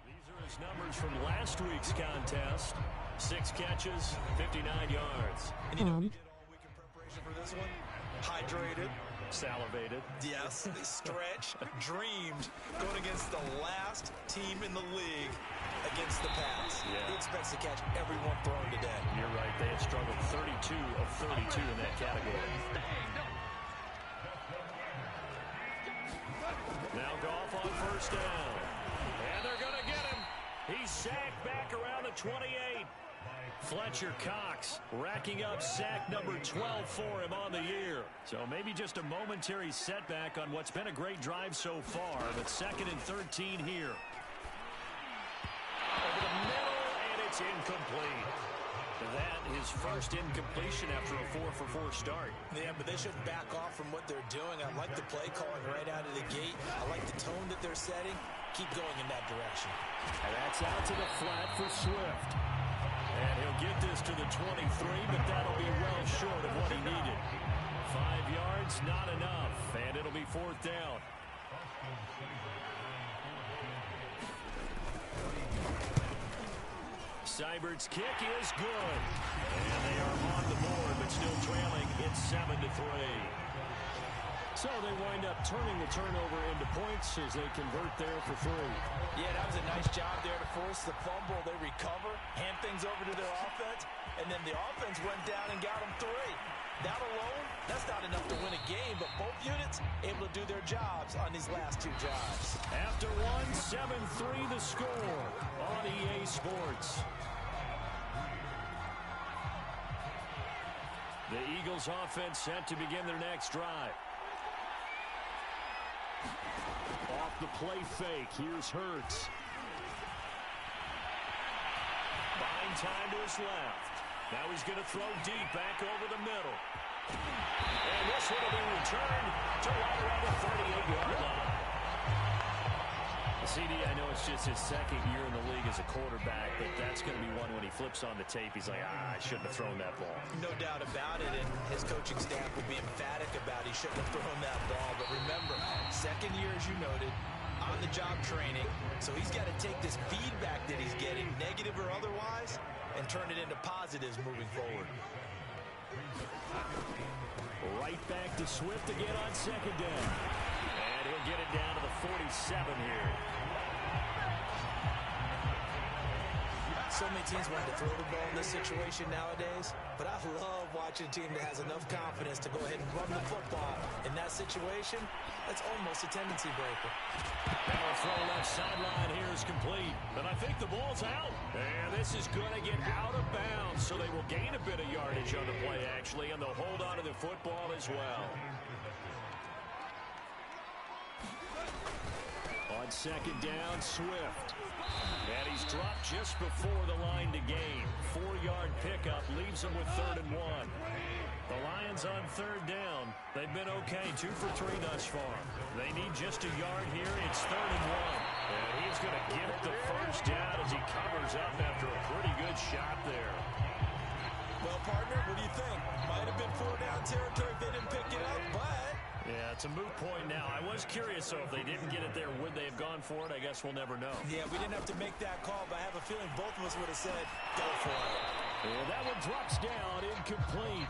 These are his numbers from last week's contest. 6 catches, 59 yards. And you know what we did all week in preparation for this one? Hydrated. Salivated. Yes, they stretched, dreamed, going against the last team in the league against the pass. Yeah. He expects to catch everyone thrown today. You're right. They had struggled 32 of 32 in that category. Now Goff on first down. And they're going to get him. He's sacked back around the 28. Fletcher Cox racking up sack number 12 for him on the year. So maybe just a momentary setback on what's been a great drive so far, but 2nd and 13 here. Over the middle, and it's incomplete. That his first incompletion after a 4-for-4 start. Yeah, but they shouldn't back off from what they're doing. I like the play calling right out of the gate. I like the tone that they're setting. Keep going in that direction. And that's out to the flat for Swift. And he'll get this to the 23, but that'll be well short of what he needed. 5 yards, not enough, and it'll be 4th down. Seibert's kick is good. And they are on the board, but still trailing. It's 7-3. So they wind up turning the turnover into points as they convert there for 3. Yeah, that was a nice job there to force the fumble. They recover, hand things over to their offense, and then the offense went down and got them 3. That alone, that's not enough to win a game, but both units able to do their jobs on these last 2 drives. After 1, 7-3 the score on EA Sports. The Eagles offense set to begin their next drive. Off the play fake, here's Hurts. Buying time to his left. Now he's going to throw deep back over the middle. And this one will be returned to right around the 38-yard line. CD, I know it's just his 2nd year in the league as a quarterback, but that's going to be one when he flips on the tape. He's like, I shouldn't have thrown that ball. No doubt about it, and his coaching staff will be emphatic about he shouldn't have thrown that ball. But remember, 2nd year, as you noted, on-the-job training. So he's got to take this feedback that he's getting, negative or otherwise, and turn it into positives moving forward. Right back to Swift again on 2nd down. And he'll get it down to the 47 here. So many teams want to throw the ball in this situation nowadays, but I love watching a team that has enough confidence to go ahead and run the football. In that situation, that's almost a tendency breaker. Now a throw left sideline here is complete, but I think the ball's out. And this is going to get out of bounds, so they will gain a bit of yardage on the play, actually, and they'll hold on to the football as well. On 2nd down, Swift. And he's dropped just before the line to gain. 4-yard pickup leaves him with 3rd and 1. The Lions on 3rd down. They've been okay, 2 for 3 thus far. They need just a yard here. It's 3rd and 1. And he's going to get the first down as he covers up after a pretty good shot there. Well, partner, what do you think? Might have been 4-down territory if they didn't pick it up, but... Yeah, it's a moot point now. I was curious, so if they didn't get it there, would they have gone for it? I guess we'll never know. Yeah, we didn't have to make that call, but I have a feeling both of us would have said, go for it. And that one drops down, incomplete.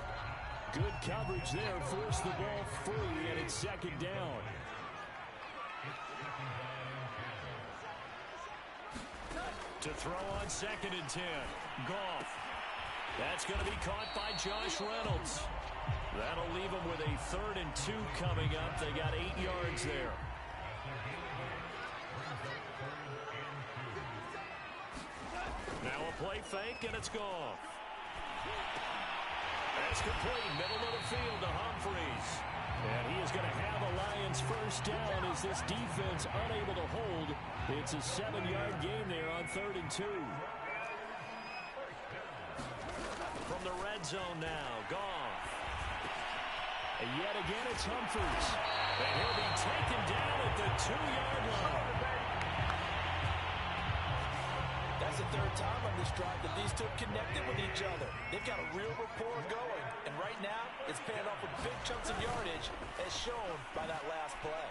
Good coverage there, forced the ball free, and it's 2nd down. To throw on 2nd and 10, Goff. That's going to be caught by Josh Reynolds. That'll leave them with a 3rd and 2 coming up. They got 8 yards there. Now a play fake, and it's gone. That's complete. Middle of the field to Humphreys. And he is going to have a Lions first down as this defense unable to hold. It's a 7-yard gain there on 3rd and 2. From the red zone now, Goff. And yet again, it's Humphreys. And he'll be taken down at the 2-yard line. That's the 3rd time on this drive that these two have connected with each other. They've got a real rapport going. And right now, it's paying off with big chunks of yardage, as shown by that last play.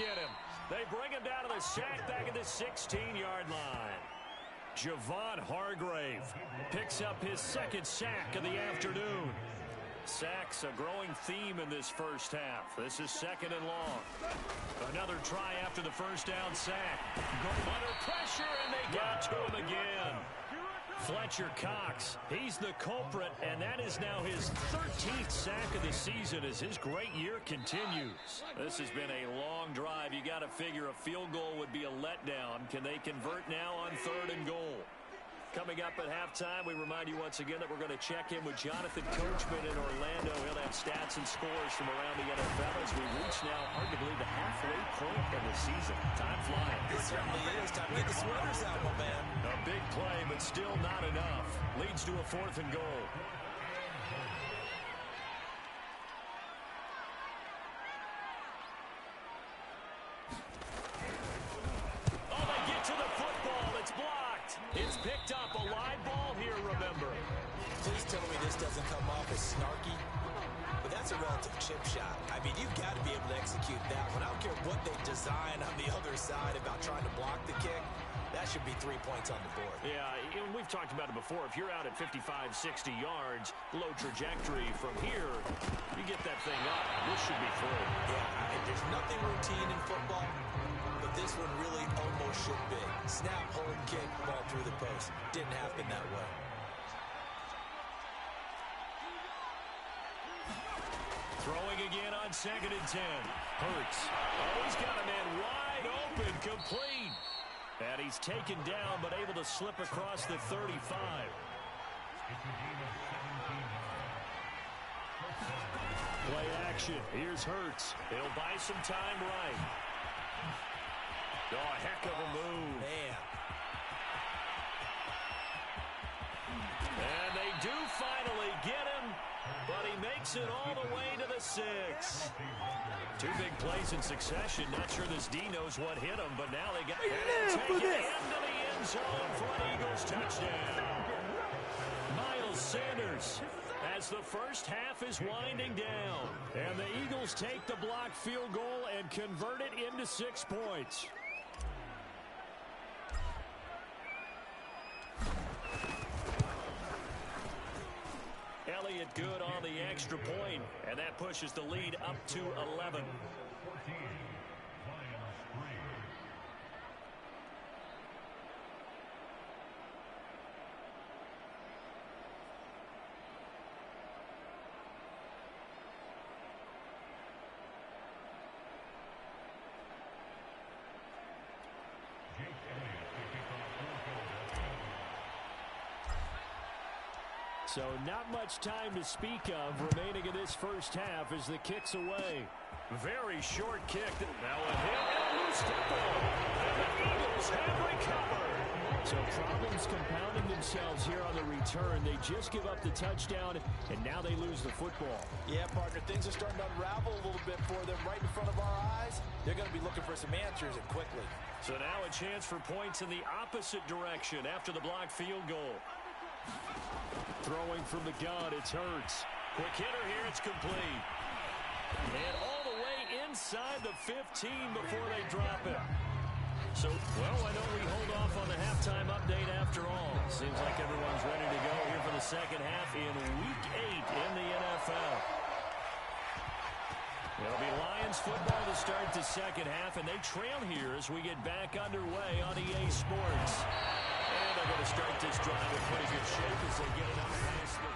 get him. They bring him down to the sack back at the 16-yard line. Javon Hargrave picks up his second sack of the afternoon. Sacks a growing theme in this first half. This is second and long. Another try after the first down sack. Go under pressure, and they got to him again. Fletcher Cox, he's the culprit, and that is now his 13th sack of the season as his great year continues. This has been a long drive. You got to figure a field goal would be a letdown. Can they convert now on 3rd and goal? Coming up at halftime, we remind you once again that we're going to check in with Jonathan Coachman in Orlando. He'll have stats and scores from around the NFL as we reach now arguably the halfway point of the season. Time flying. It certainly is. Time to get the sweaters out, my man. A big play, but still not enough. Leads to a 4th and goal. Oh, they get to the football. It's blocked. It's picked up. A live ball here, remember. Please tell me this doesn't come off as snarky. But that's a relative chip shot. I mean, you've got to be able to execute that one. I don't care what they design on the other side about trying to block the kick. That should be 3 points on the board. Yeah, and we've talked about it before. If you're out at 55, 60 yards, low trajectory from here, you get that thing up. This should be through. Yeah, there's nothing routine in football, but this one really almost should be. Snap, hold, kick, ball through the post. Didn't happen that way. Throwing again on 2nd and 10. Hurts. Oh, he's got a man wide open, complete. And he's taken down, but able to slip across the 35. Play action. Here's Hurts. He'll buy some time right. Oh, a heck of a move. Man. And they do finally get him, but he makes it all the way to the 6. 2 big plays in succession. Not sure this D knows what hit him, but now they got taken into the end zone for an Eagles touchdown. Miles Sanders as the first half is winding down. And the Eagles take the blocked field goal and convert it into 6 points. Elliott good on the extra point, and that pushes the lead up to 11. So not much time to speak of remaining in this first half as the kick's away. Very short kick. Now a hit and a loose football. And the Eagles have recovered. So problems compounding themselves here on the return. They just give up the touchdown, and now they lose the football. Yeah, partner, things are starting to unravel a little bit for them right in front of our eyes. They're going to be looking for some answers, and quickly. So now a chance for points in the opposite direction after the blocked field goal. Throwing from the gun, it's Hurts. Quick hitter here, it's complete. And all the way inside the 15 before they drop it. So, well, why don't we hold off on the halftime update after all? Seems like everyone's ready to go here for the second half in Week 8 in the NFL. It'll be Lions football to start the second half, and they trail here as we get back underway on EA Sports. And they're going to start this drive in pretty good shape as they get it up past the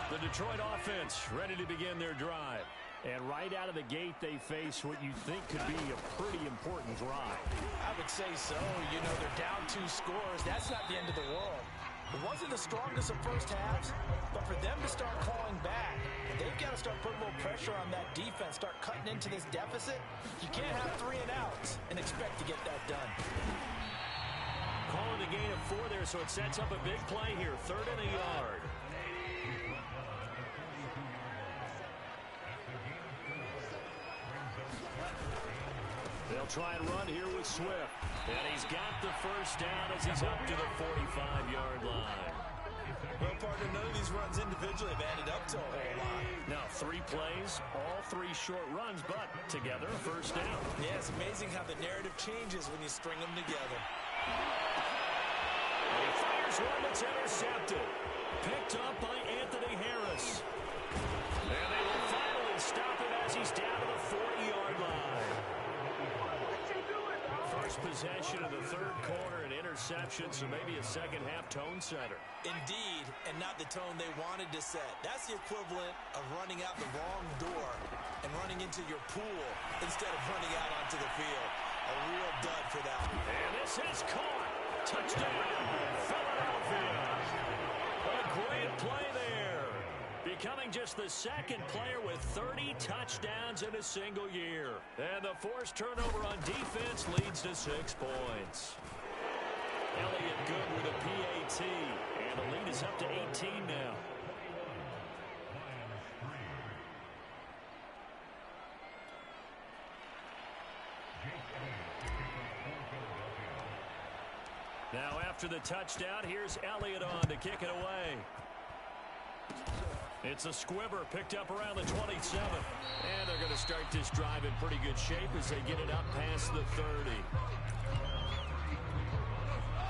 30. The Detroit offense ready to begin their drive. And right out of the gate, they face what you think could be a pretty important drive. I would say so. You know, they're down 2 scores. That's not the end of the world. It wasn't the strongest of first halves, but for them to start calling back, they've got to start putting a little pressure on that defense, start cutting into this deficit. You can't have 3 and outs and expect to get that done. Calling the gain of 4 there, so it sets up a big play here. 3rd and a yard. They'll try and run here with Swift. And he's got the first down as he's up to the 45-yard line. Well, partner, none of these runs individually have added up to a whole lot. Now 3 plays, all 3 short runs, but together, first down. Yeah, it's amazing how the narrative changes when you string them together. He fires one that's intercepted. Picked up by Anthony Harris. And they will finally stop him as he's down to the 40-yard line. First possession of the third quarter, an interception, so maybe a second-half tone setter. Indeed, and not the tone they wanted to set. That's the equivalent of running out the wrong door and running into your pool instead of running out onto the field. A real dud for that. And this is caught. Touchdown, Philadelphia. A great play there. Becoming just the second player with 30 touchdowns in a single year. And the forced turnover on defense leads to 6 points. Elliott good with a PAT. And the lead is up to 18 now. Now after the touchdown, here's Elliott on to kick it away. It's a squibber picked up around the 27. And they're going to start this drive in pretty good shape as they get it up past the 30.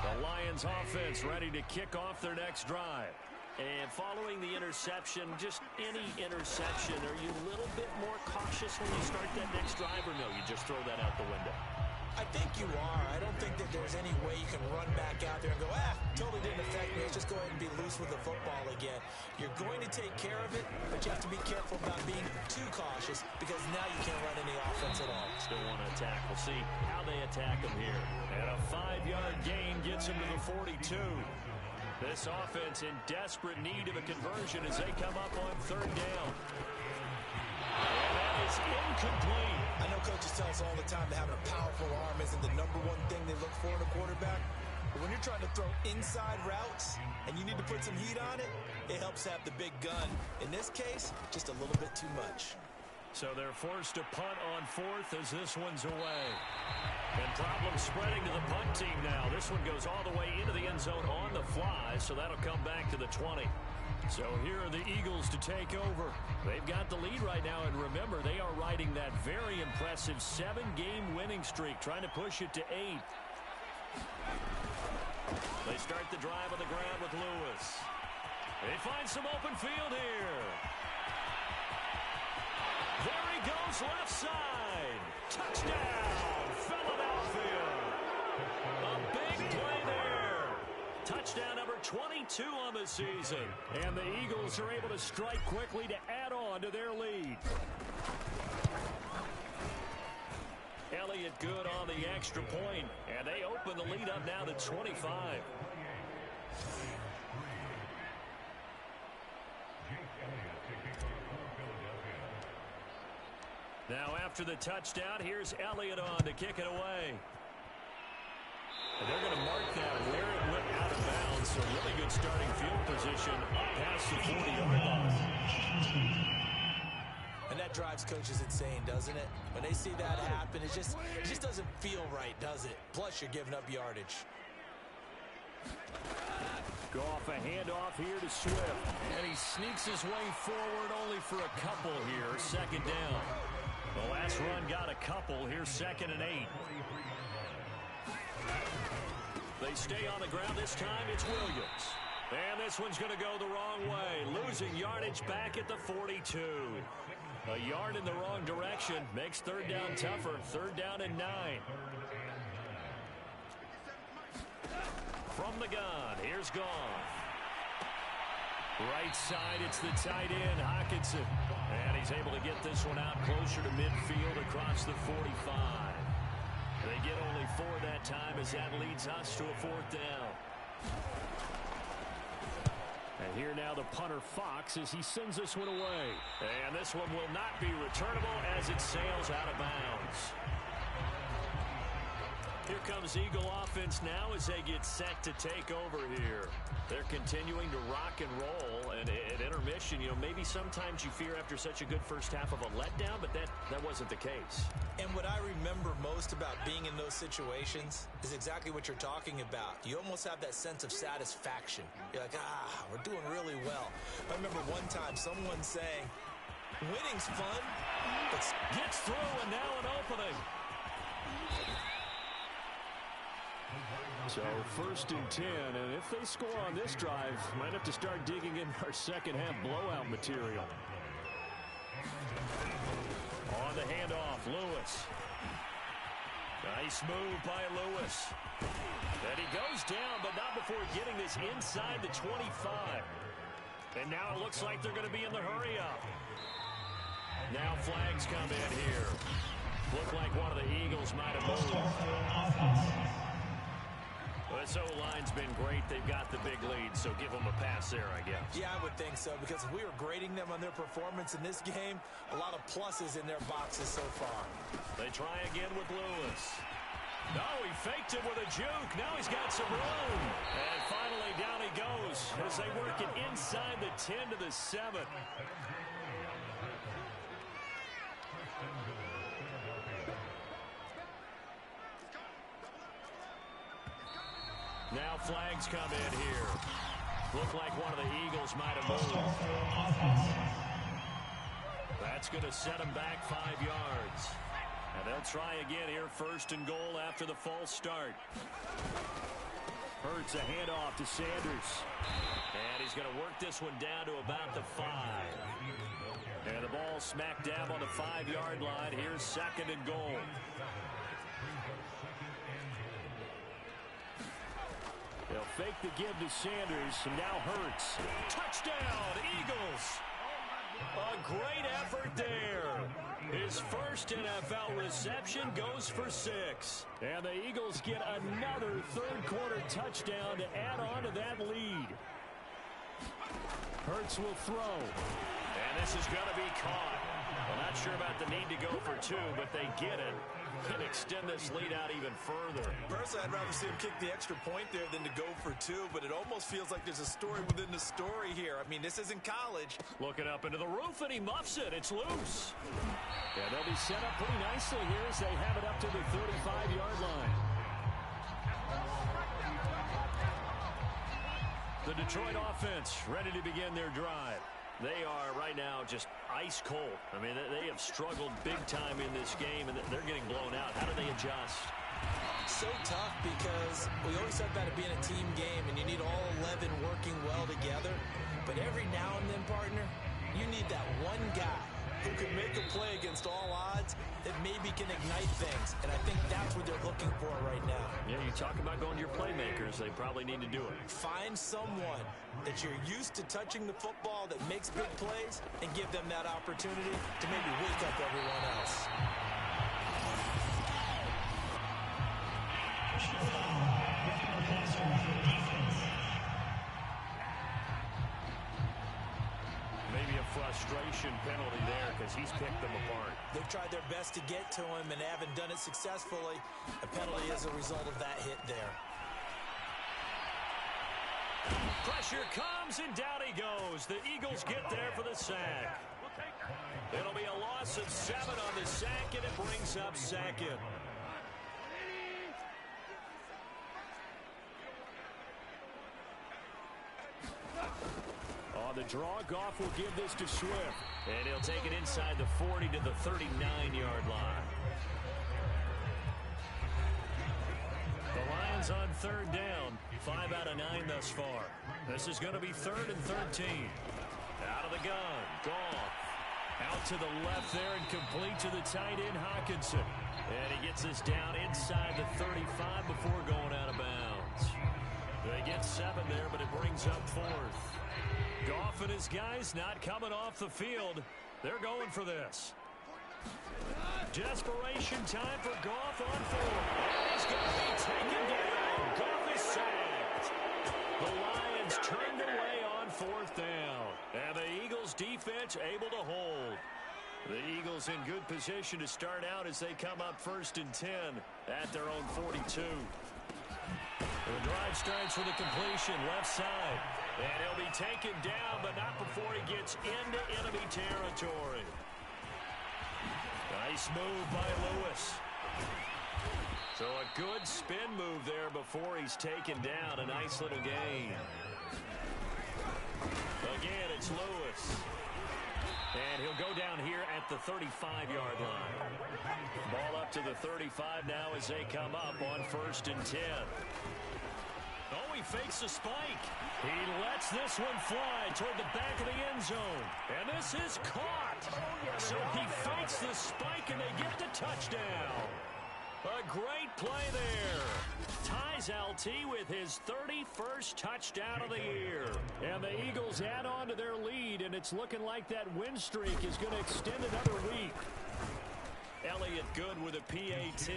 The Lions offense ready to kick off their next drive. And following the interception, just any interception, are you a little bit more cautious when you start that next drive, or no, you just throw that out the window? I think you are. I don't think that there's any way you can run back out there and go, totally didn't affect me. Let's just go ahead and be loose with the football again. You're going to take care of it, but you have to be careful about being too cautious because now you can't run any offense at all. Still want to attack. We'll see how they attack them here. And a 5-yard gain gets them to the 42. This offense in desperate need of a conversion as they come up on third down. And that is incomplete. I know coaches tell us all the time that having a powerful arm isn't the #1 thing they look for in a quarterback. But when you're trying to throw inside routes and you need to put some heat on it, it helps have the big gun. In this case, just a little bit too much. So they're forced to punt on 4th as this one's away. And problems spreading to the punt team now. This one goes all the way into the end zone on the fly, so that'll come back to the 20. So here are the Eagles to take over. They've got the lead right now, and remember, they are riding that very impressive 7-game winning streak, trying to push it to 8. They start the drive on the ground with Lewis. They find some open field here. There he goes, left side. Touchdown, Philadelphia. A big play there. Touchdown number 22 on the season. And the Eagles are able to strike quickly to add on to their lead. Elliott good on the extra point, and they open the lead up now to 25. Now after the touchdown, here's Elliott on to kick it away. And they're going to mark that where it went out of bounds, so really good starting field position up past the 40-yard line. And that drives coaches insane, doesn't it? When they see that happen, it just doesn't feel right, does it? Plus, you're giving up yardage. Go off a handoff here to Swift. And he sneaks his way forward only for a couple here. Second down. The last run got a couple. Here's 2nd and 8. They stay on the ground. This time it's Williams. And this one's going to go the wrong way. Losing yardage back at the 42. A yard in the wrong direction makes third down tougher. 3rd down and 9. From the gun, here's Goff. Right side, it's the tight end, Hockenson. And he's able to get this one out closer to midfield across the 45. They get only 4 that time as that leads us to a 4th down. And here now the punter Fox as he sends this one away. And this one will not be returnable as it sails out of bounds. Here comes Eagle offense now as they get set to take over here. They're continuing to rock and roll, and at intermission, maybe sometimes you fear after such a good first half of a letdown, but that wasn't the case. And what I remember most about being in those situations is exactly what you're talking about. You almost have that sense of satisfaction. You're like, we're doing really well. I remember one time someone saying, winning's fun, but gets through, and now an opening. So 1st and 10, and if they score on this drive, might have to start digging in our second half blowout material. On the handoff, Lewis. Nice move by Lewis. And he goes down, but not before getting this inside the 25. And now it looks like they're going to be in the hurry up. Now flags come in here. Look like one of the Eagles might have moved. Well, this O-line's been great. They've got the big lead, so give them a pass there, I guess. Yeah, I would think so, because if we were grading them on their performance in this game, a lot of pluses in their boxes so far. They try again with Lewis. No, he faked it with a juke. Now he's got some room. And finally, down he goes as they work it inside the 10 to the 7. Now flags come in here. Look like one of the Eagles might have moved. That's going to set them back 5 yards. And they'll try again here, 1st and goal after the false start. Hurts a handoff to Sanders. And he's going to work this one down to about the 5. And the ball smack dab on the 5-yard line. Here's 2nd and goal. They'll fake the give to Sanders, and now Hurts. Touchdown, Eagles! A great effort there. His first NFL reception goes for 6. And the Eagles get another third-quarter touchdown to add on to that lead. Hurts will throw. And this is going to be caught. Well, not sure about the need to go for 2, but they get it. And extend this lead out even further. Personally, I'd rather see him kick the extra point there than to go for 2, but it almost feels like there's a story within the story here. I mean, this isn't college. Looking up into the roof, and he muffs it. It's loose. Yeah, they'll be set up pretty nicely here as they have it up to the 35-yard line. The Detroit offense ready to begin their drive. They are right now just ice cold. I mean, they have struggled big time in this game, and they're getting blown out. How do they adjust? So tough, because we always said about it being a team game, and you need all 11 working well together. But every now and then, partner, you need that one guy who can make a play against all odds that maybe can ignite things. And I think that's what they're looking for right now. Yeah, you talk about going to your playmakers. They probably need to do it. Find someone that you're used to touching the football that makes big plays and give them that opportunity to maybe wake up everyone else. Maybe a frustration penalty there because he's picked them apart. They've tried their best to get to him and haven't done it successfully. A penalty as a result of that hit there. Pressure comes, and down he goes. The Eagles get there for the sack. It'll be a loss of 7 on the sack, and it brings up 2nd. On the draw, Goff will give this to Swift. And he'll take it inside the 40 to the 39-yard line. The Lions on 3rd down. 5 out of 9 thus far. This is going to be 3rd and 13. Out of the gun. Goff. Out to the left there and complete to the tight end, Hockenson. And he gets this down inside the 35 before going out of bounds. They get 7 there, but it brings up 4th. Goff and his guys not coming off the field. They're going for this. Desperation time for Goff on 4th. He's going to be taken down. Goff is sacked. The Lions turned away on 4th down. And the Eagles defense able to hold. The Eagles in good position to start out as they come up 1st and 10 at their own 42. The drive starts with a completion left side. And he'll be taken down, but not before he gets into enemy territory. Nice move by Lewis. So a good spin move there before he's taken down. A nice little gain. Again, it's Lewis. And he'll go down here at the 35-yard line. Ball up to the 35 now as they come up on 1st and 10. Oh, he fakes a spike. He lets this one fly toward the back of the end zone. And this is caught. So he fakes the spike and they get the touchdown. A great play there. Ties LT with his 31st touchdown of the year. And the Eagles add on to their lead, and it's looking like that win streak is going to extend another week. Elliott good with a PAT,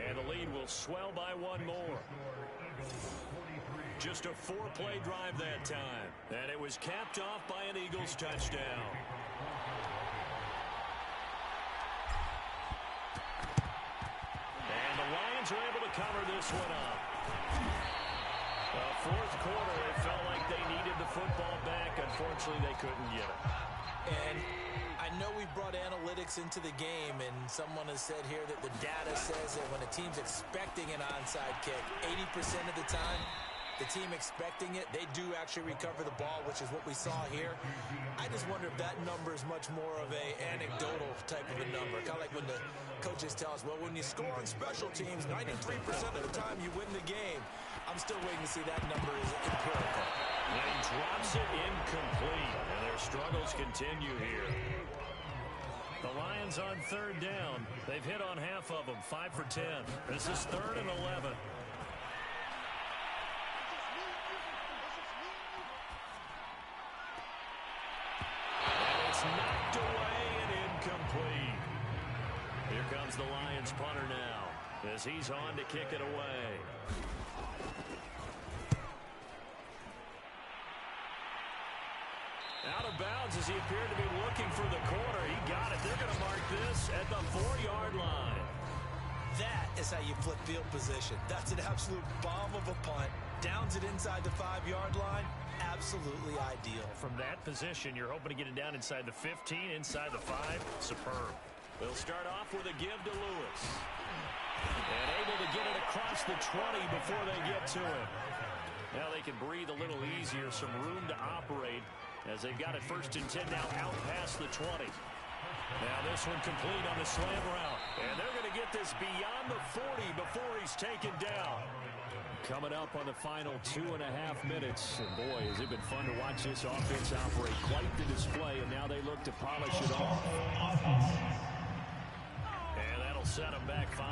and the lead will swell by one more. Just a 4-play drive that time, and it was capped off by an Eagles touchdown. And the Lions are able to cover this one up. Fourth quarter, they felt like they needed the football back. Unfortunately, they couldn't get it. And I know we brought analytics into the game, and someone has said here that the data says that when a team's expecting an onside kick, 80% of the time, the team expecting it, they do actually recover the ball, which is what we saw here. I just wonder if that number is much more of a anecdotal type of a number. Kind of like when the coaches tell us, well, when you score on special teams, 93% of the time you win the game. I'm still waiting to see that number is empirical. And he drops it incomplete, and their struggles continue here. The Lions on 3rd down. They've hit on half of them, 5 for 10. This is 3rd and 11. Knocked away and incomplete. Here comes the Lions punter now as he's on to kick it away. Out of bounds as he appeared to be looking for the corner. He got it. They're going to mark this at the 4-yard line. That is how you flip field position. That's an absolute bomb of a punt. Downs it inside the 5-yard line. Absolutely ideal. From that position, you're hoping to get it down inside the 15, inside the 5. Superb. They'll start off with a give to Lewis. And able to get it across the 20 before they get to him. Now they can breathe a little easier, some room to operate as they've got it 1st and 10 now out past the 20. Now this one complete on the slant route. And they're going to get this beyond the 40 before he's taken down. Coming up on the final 2.5 minutes. And boy, has it been fun to watch this offense operate. Quite the display, and now they look to polish it off. And that'll set them back 5.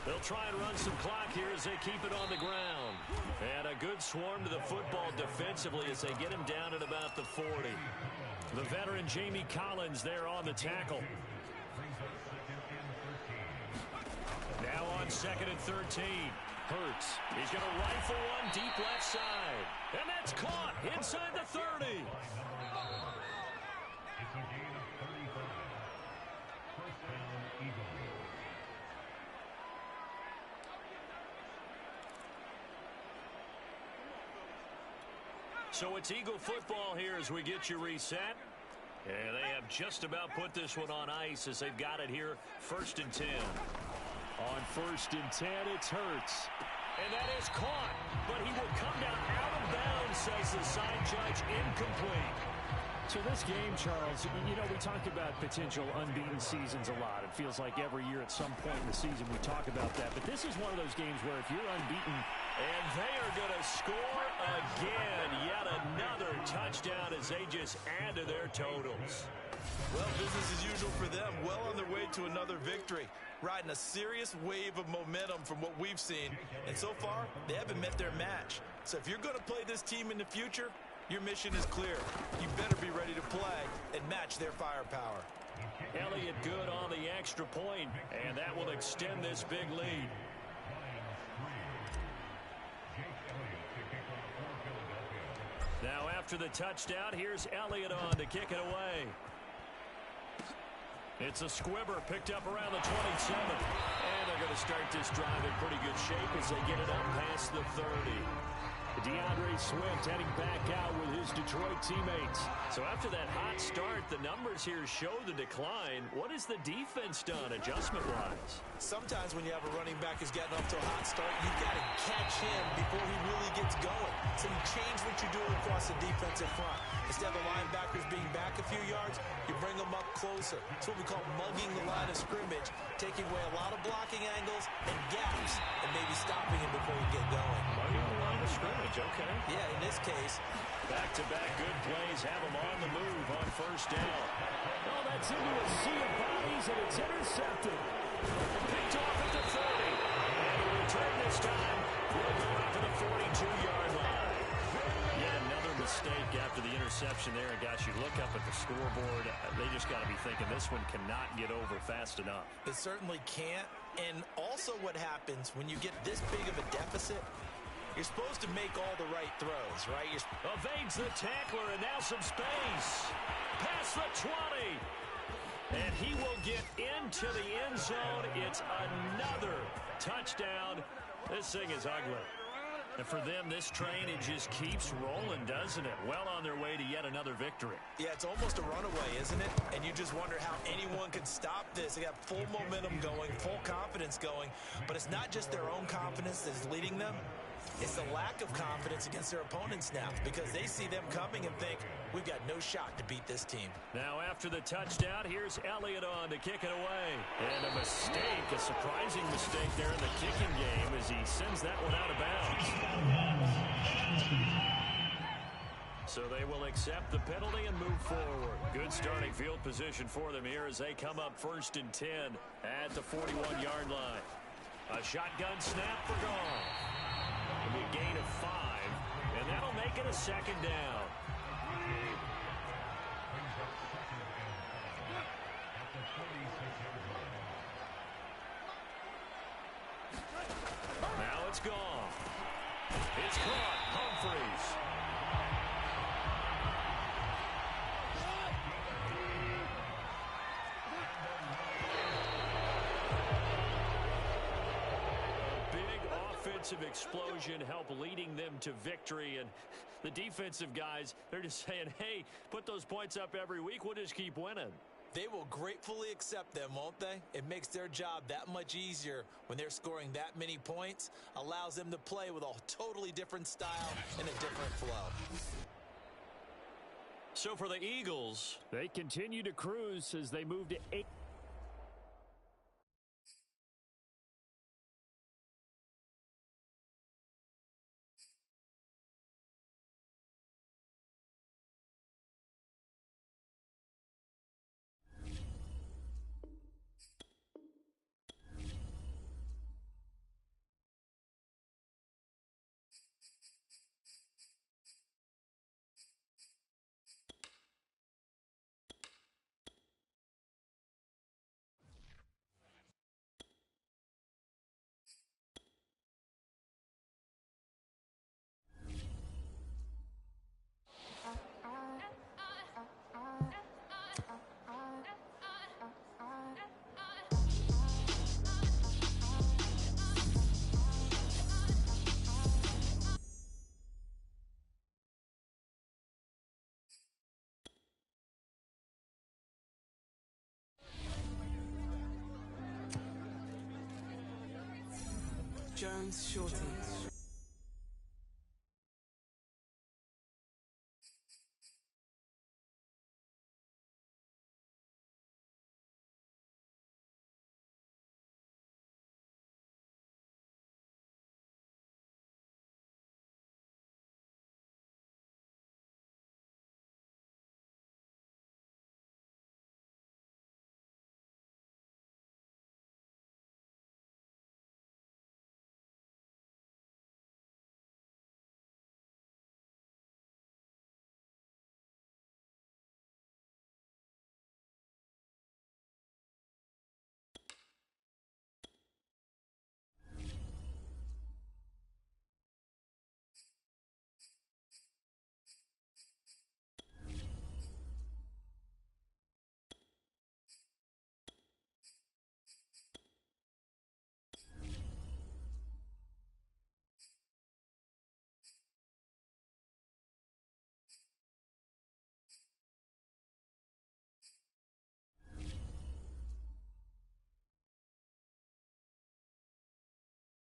They'll try and run some clock here as they keep it on the ground. And a good swarm to the football defensively as they get him down at about the 40. The veteran Jamie Collins there on the tackle. Now on 2nd and 13. Hurts. He's going to rifle one deep left side. And that's caught inside the 30. So it's Eagle football here as we get you reset. And they have just about put this one on ice as they've got it here 1st and 10. On 1st and 10, it's Hurts. And that is caught. But he will come down out of bounds, says the side judge, incomplete. So this game, Charles, you know, we talk about potential unbeaten seasons a lot. It feels like every year at some point in the season we talk about that. But this is one of those games where if you're unbeaten... And they are going to score again. Yet another touchdown as they just add to their totals. Well, business as usual for them. Well on their way to another victory. Riding a serious wave of momentum from what we've seen. And so far, they haven't met their match. So if you're going to play this team in the future, your mission is clear. You better be ready to play and match their firepower. Elliott good on the extra point, and that will extend this big lead. after the touchdown, here's Elliott on to kick it away. It's a squibber picked up around the 27. And they're going to start this drive in pretty good shape as they get it up past the 30. DeAndre Swift heading back out with his Detroit teammates. So after that hot start, the numbers here show the decline. What has the defense done adjustment-wise? Sometimes when you have a running back who's getting off to a hot start, you've got to catch him before he really gets going. So you change what you're doing across the defensive front. Instead of the linebackers being back a few yards, you bring them up closer. It's what we call mugging the line of scrimmage, taking away a lot of blocking angles and gaps, and maybe stopping him before you get going. Mugging the line of scrimmage, okay. Yeah, in this case. Back-to-back good plays have them on the move on first down. Oh, that's into a sea of bodies, and it's intercepted. Picked off at the 30. And the return this time will go out to the 42-yard line. Yet another mistake after the interception there. And, gosh, you look up at the scoreboard, they just got to be thinking this one cannot get over fast enough. It certainly can't. And also what happens when you get this big of a deficit, you're supposed to make all the right throws, right? Evades the tackler, and now some space. Past the 20. And he will get into the end zone. It's another touchdown. This thing is ugly. And for them, this train, it just keeps rolling, doesn't it? Well on their way to yet another victory. Yeah, it's almost a runaway, isn't it? And you just wonder how anyone could stop this. They got full momentum going, full confidence going. But it's not just their own confidence that's leading them. It's the lack of confidence against their opponents now because they see them coming and think, we've got no shot to beat this team. Now after the touchdown, here's Elliott on to kick it away. And a mistake, a surprising mistake there in the kicking game as he sends that one out of bounds. So they will accept the penalty and move forward. Good starting field position for them here as they come up 1st and 10 at the 41-yard line. A shotgun snap for Gone. A gain of 5, and that'll make it a 2nd down. Now it's gone. It's caught. Humphreys. Offensive explosion help leading them to victory, and the defensive guys, they're just saying, hey, put those points up every week, we'll just keep winning. They will gratefully accept them, won't they? It makes their job that much easier when they're scoring that many points, allows them to play with a totally different style and a different flow. So for the Eagles, they continue to cruise as they move to 8. Jones, Shorty.